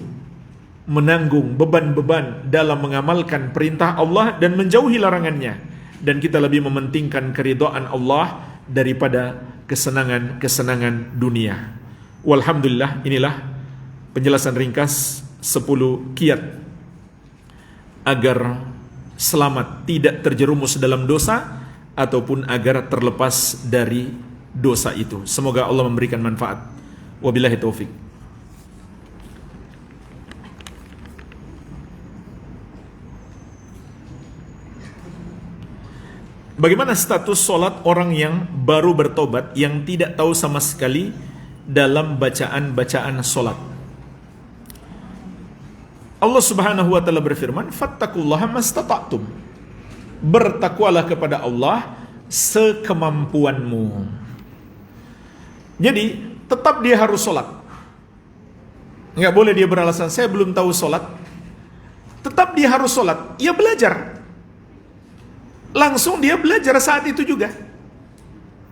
menanggung beban-beban dalam mengamalkan perintah Allah dan menjauhi larangannya, dan kita lebih mementingkan keridhaan Allah daripada kesenangan-kesenangan dunia. Walhamdulillah, inilah penjelasan ringkas 10 kiat agar selamat tidak terjerumus dalam dosa ataupun agar terlepas dari dosa itu. Semoga Allah memberikan manfaat. Wabillahi taufik. Bagaimana status solat orang yang baru bertobat, yang tidak tahu sama sekali dalam bacaan-bacaan solat? Allah Subhanahu wa taala berfirman, "Fattaqullaha mastata'tum." Bertakwalah kepada Allah sekemampuanmu. Jadi, tetap dia harus sholat. Nggak boleh dia beralasan, saya belum tahu sholat. Tetap dia harus sholat. Ia belajar. Langsung dia belajar saat itu juga.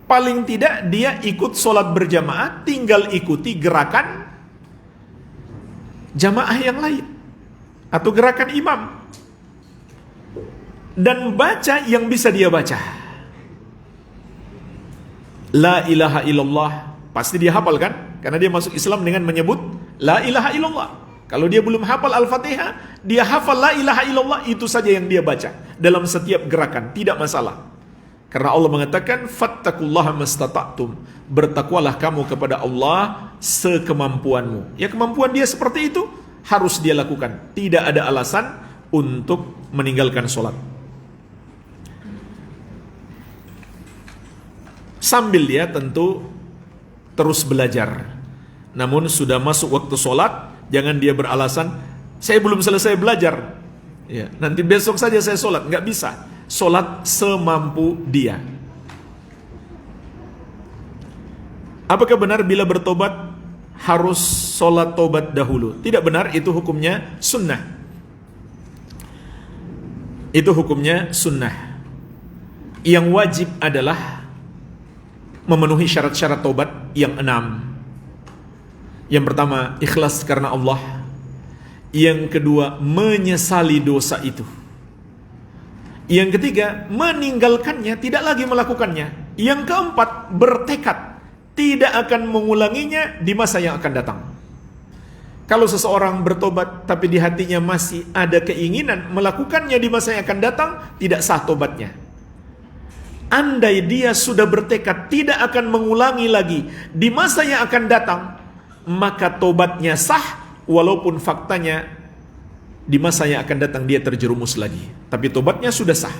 Paling tidak dia ikut sholat berjamaah, tinggal ikuti gerakan jamaah yang lain. Atau gerakan imam. Dan baca yang bisa dia baca. La ilaha illallah. Pasti dia hafal kan? Karena dia masuk Islam dengan menyebut La ilaha illallah. Kalau dia belum hafal Al-Fatihah, dia hafal La ilaha illallah, itu saja yang dia baca dalam setiap gerakan, tidak masalah. Karena Allah mengatakan fattaqullaha mastata'tum. Bertakwalah kamu kepada Allah sekemampuanmu. Ya, kemampuan dia seperti itu harus dia lakukan. Tidak ada alasan untuk meninggalkan sholat. Sambil dia tentu terus belajar. Namun sudah masuk waktu sholat, jangan dia beralasan, saya belum selesai belajar. Ya, nanti besok saja saya sholat. Nggak bisa. Sholat semampu dia. Apakah benar bila bertobat harus sholat tobat dahulu? Tidak benar, itu hukumnya sunnah. Itu hukumnya sunnah. Yang wajib adalah memenuhi syarat-syarat tobat yang 6. Yang pertama, ikhlas karena Allah. Yang kedua, menyesali dosa itu. Yang ketiga, meninggalkannya, tidak lagi melakukannya. Yang keempat, bertekad tidak akan mengulanginya di masa yang akan datang. Kalau seseorang bertobat tapi di hatinya masih ada keinginan melakukannya di masa yang akan datang, tidak sah tobatnya. Andai dia sudah bertekad tidak akan mengulangi lagi di masa yang akan datang, maka tobatnya sah, walaupun faktanya di masa yang akan datang dia terjerumus lagi. Tapi tobatnya sudah sah.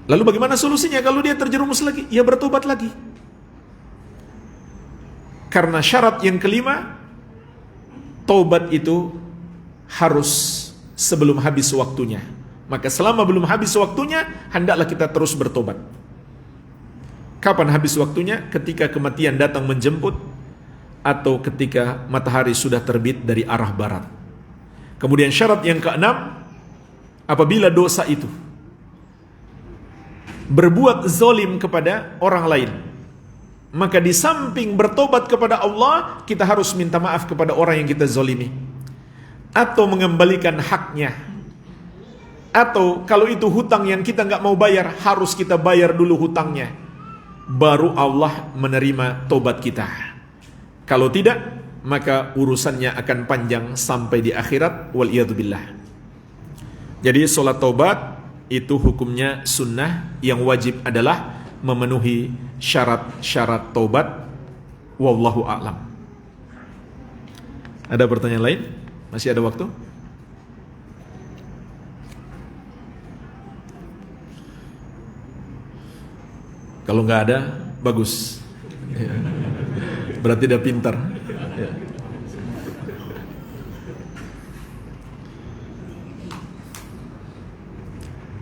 Lalu bagaimana solusinya kalau dia terjerumus lagi? Ya bertobat lagi. Karena syarat yang kelima, tobat itu harus sebelum habis waktunya. Maka selama belum habis waktunya, hendaklah kita terus bertobat. Kapan habis waktunya? Ketika kematian datang menjemput, atau ketika matahari sudah terbit dari arah barat. Kemudian syarat yang keenam, apabila dosa itu berbuat zalim kepada orang lain, maka di samping bertobat kepada Allah, kita harus minta maaf kepada orang yang kita zalimi, atau mengembalikan haknya, atau kalau itu hutang yang kita nggak mau bayar, harus kita bayar dulu hutangnya, baru Allah menerima tobat kita. Kalau tidak, maka urusannya akan panjang sampai di akhirat, waliyadzubillah. Jadi sholat taubat itu hukumnya sunnah, yang wajib adalah memenuhi syarat-syarat taubat. Wallahu a'lam. Ada pertanyaan lain? Masih ada waktu? Kalau nggak ada, bagus. Berarti dia pintar. Ya.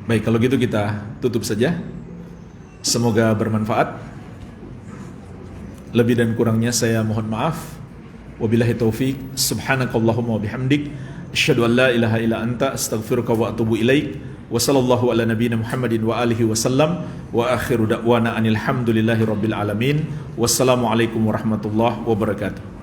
Baik, kalau gitu kita tutup saja. Semoga bermanfaat. Lebih dan kurangnya saya mohon maaf. Wabillahi taufik. Subhanakallahumma wabihamdik. Asyhadu an la ilaha illa anta astaghfiruka wa atubu ilaik. Wa sallallahu ala nabiyyina Muhammadin wa alihi wasallam. Wa akhiru da'wana anil hamdulillahi rabbil alamin. Wassalamualaikum warahmatullahi wabarakatuh.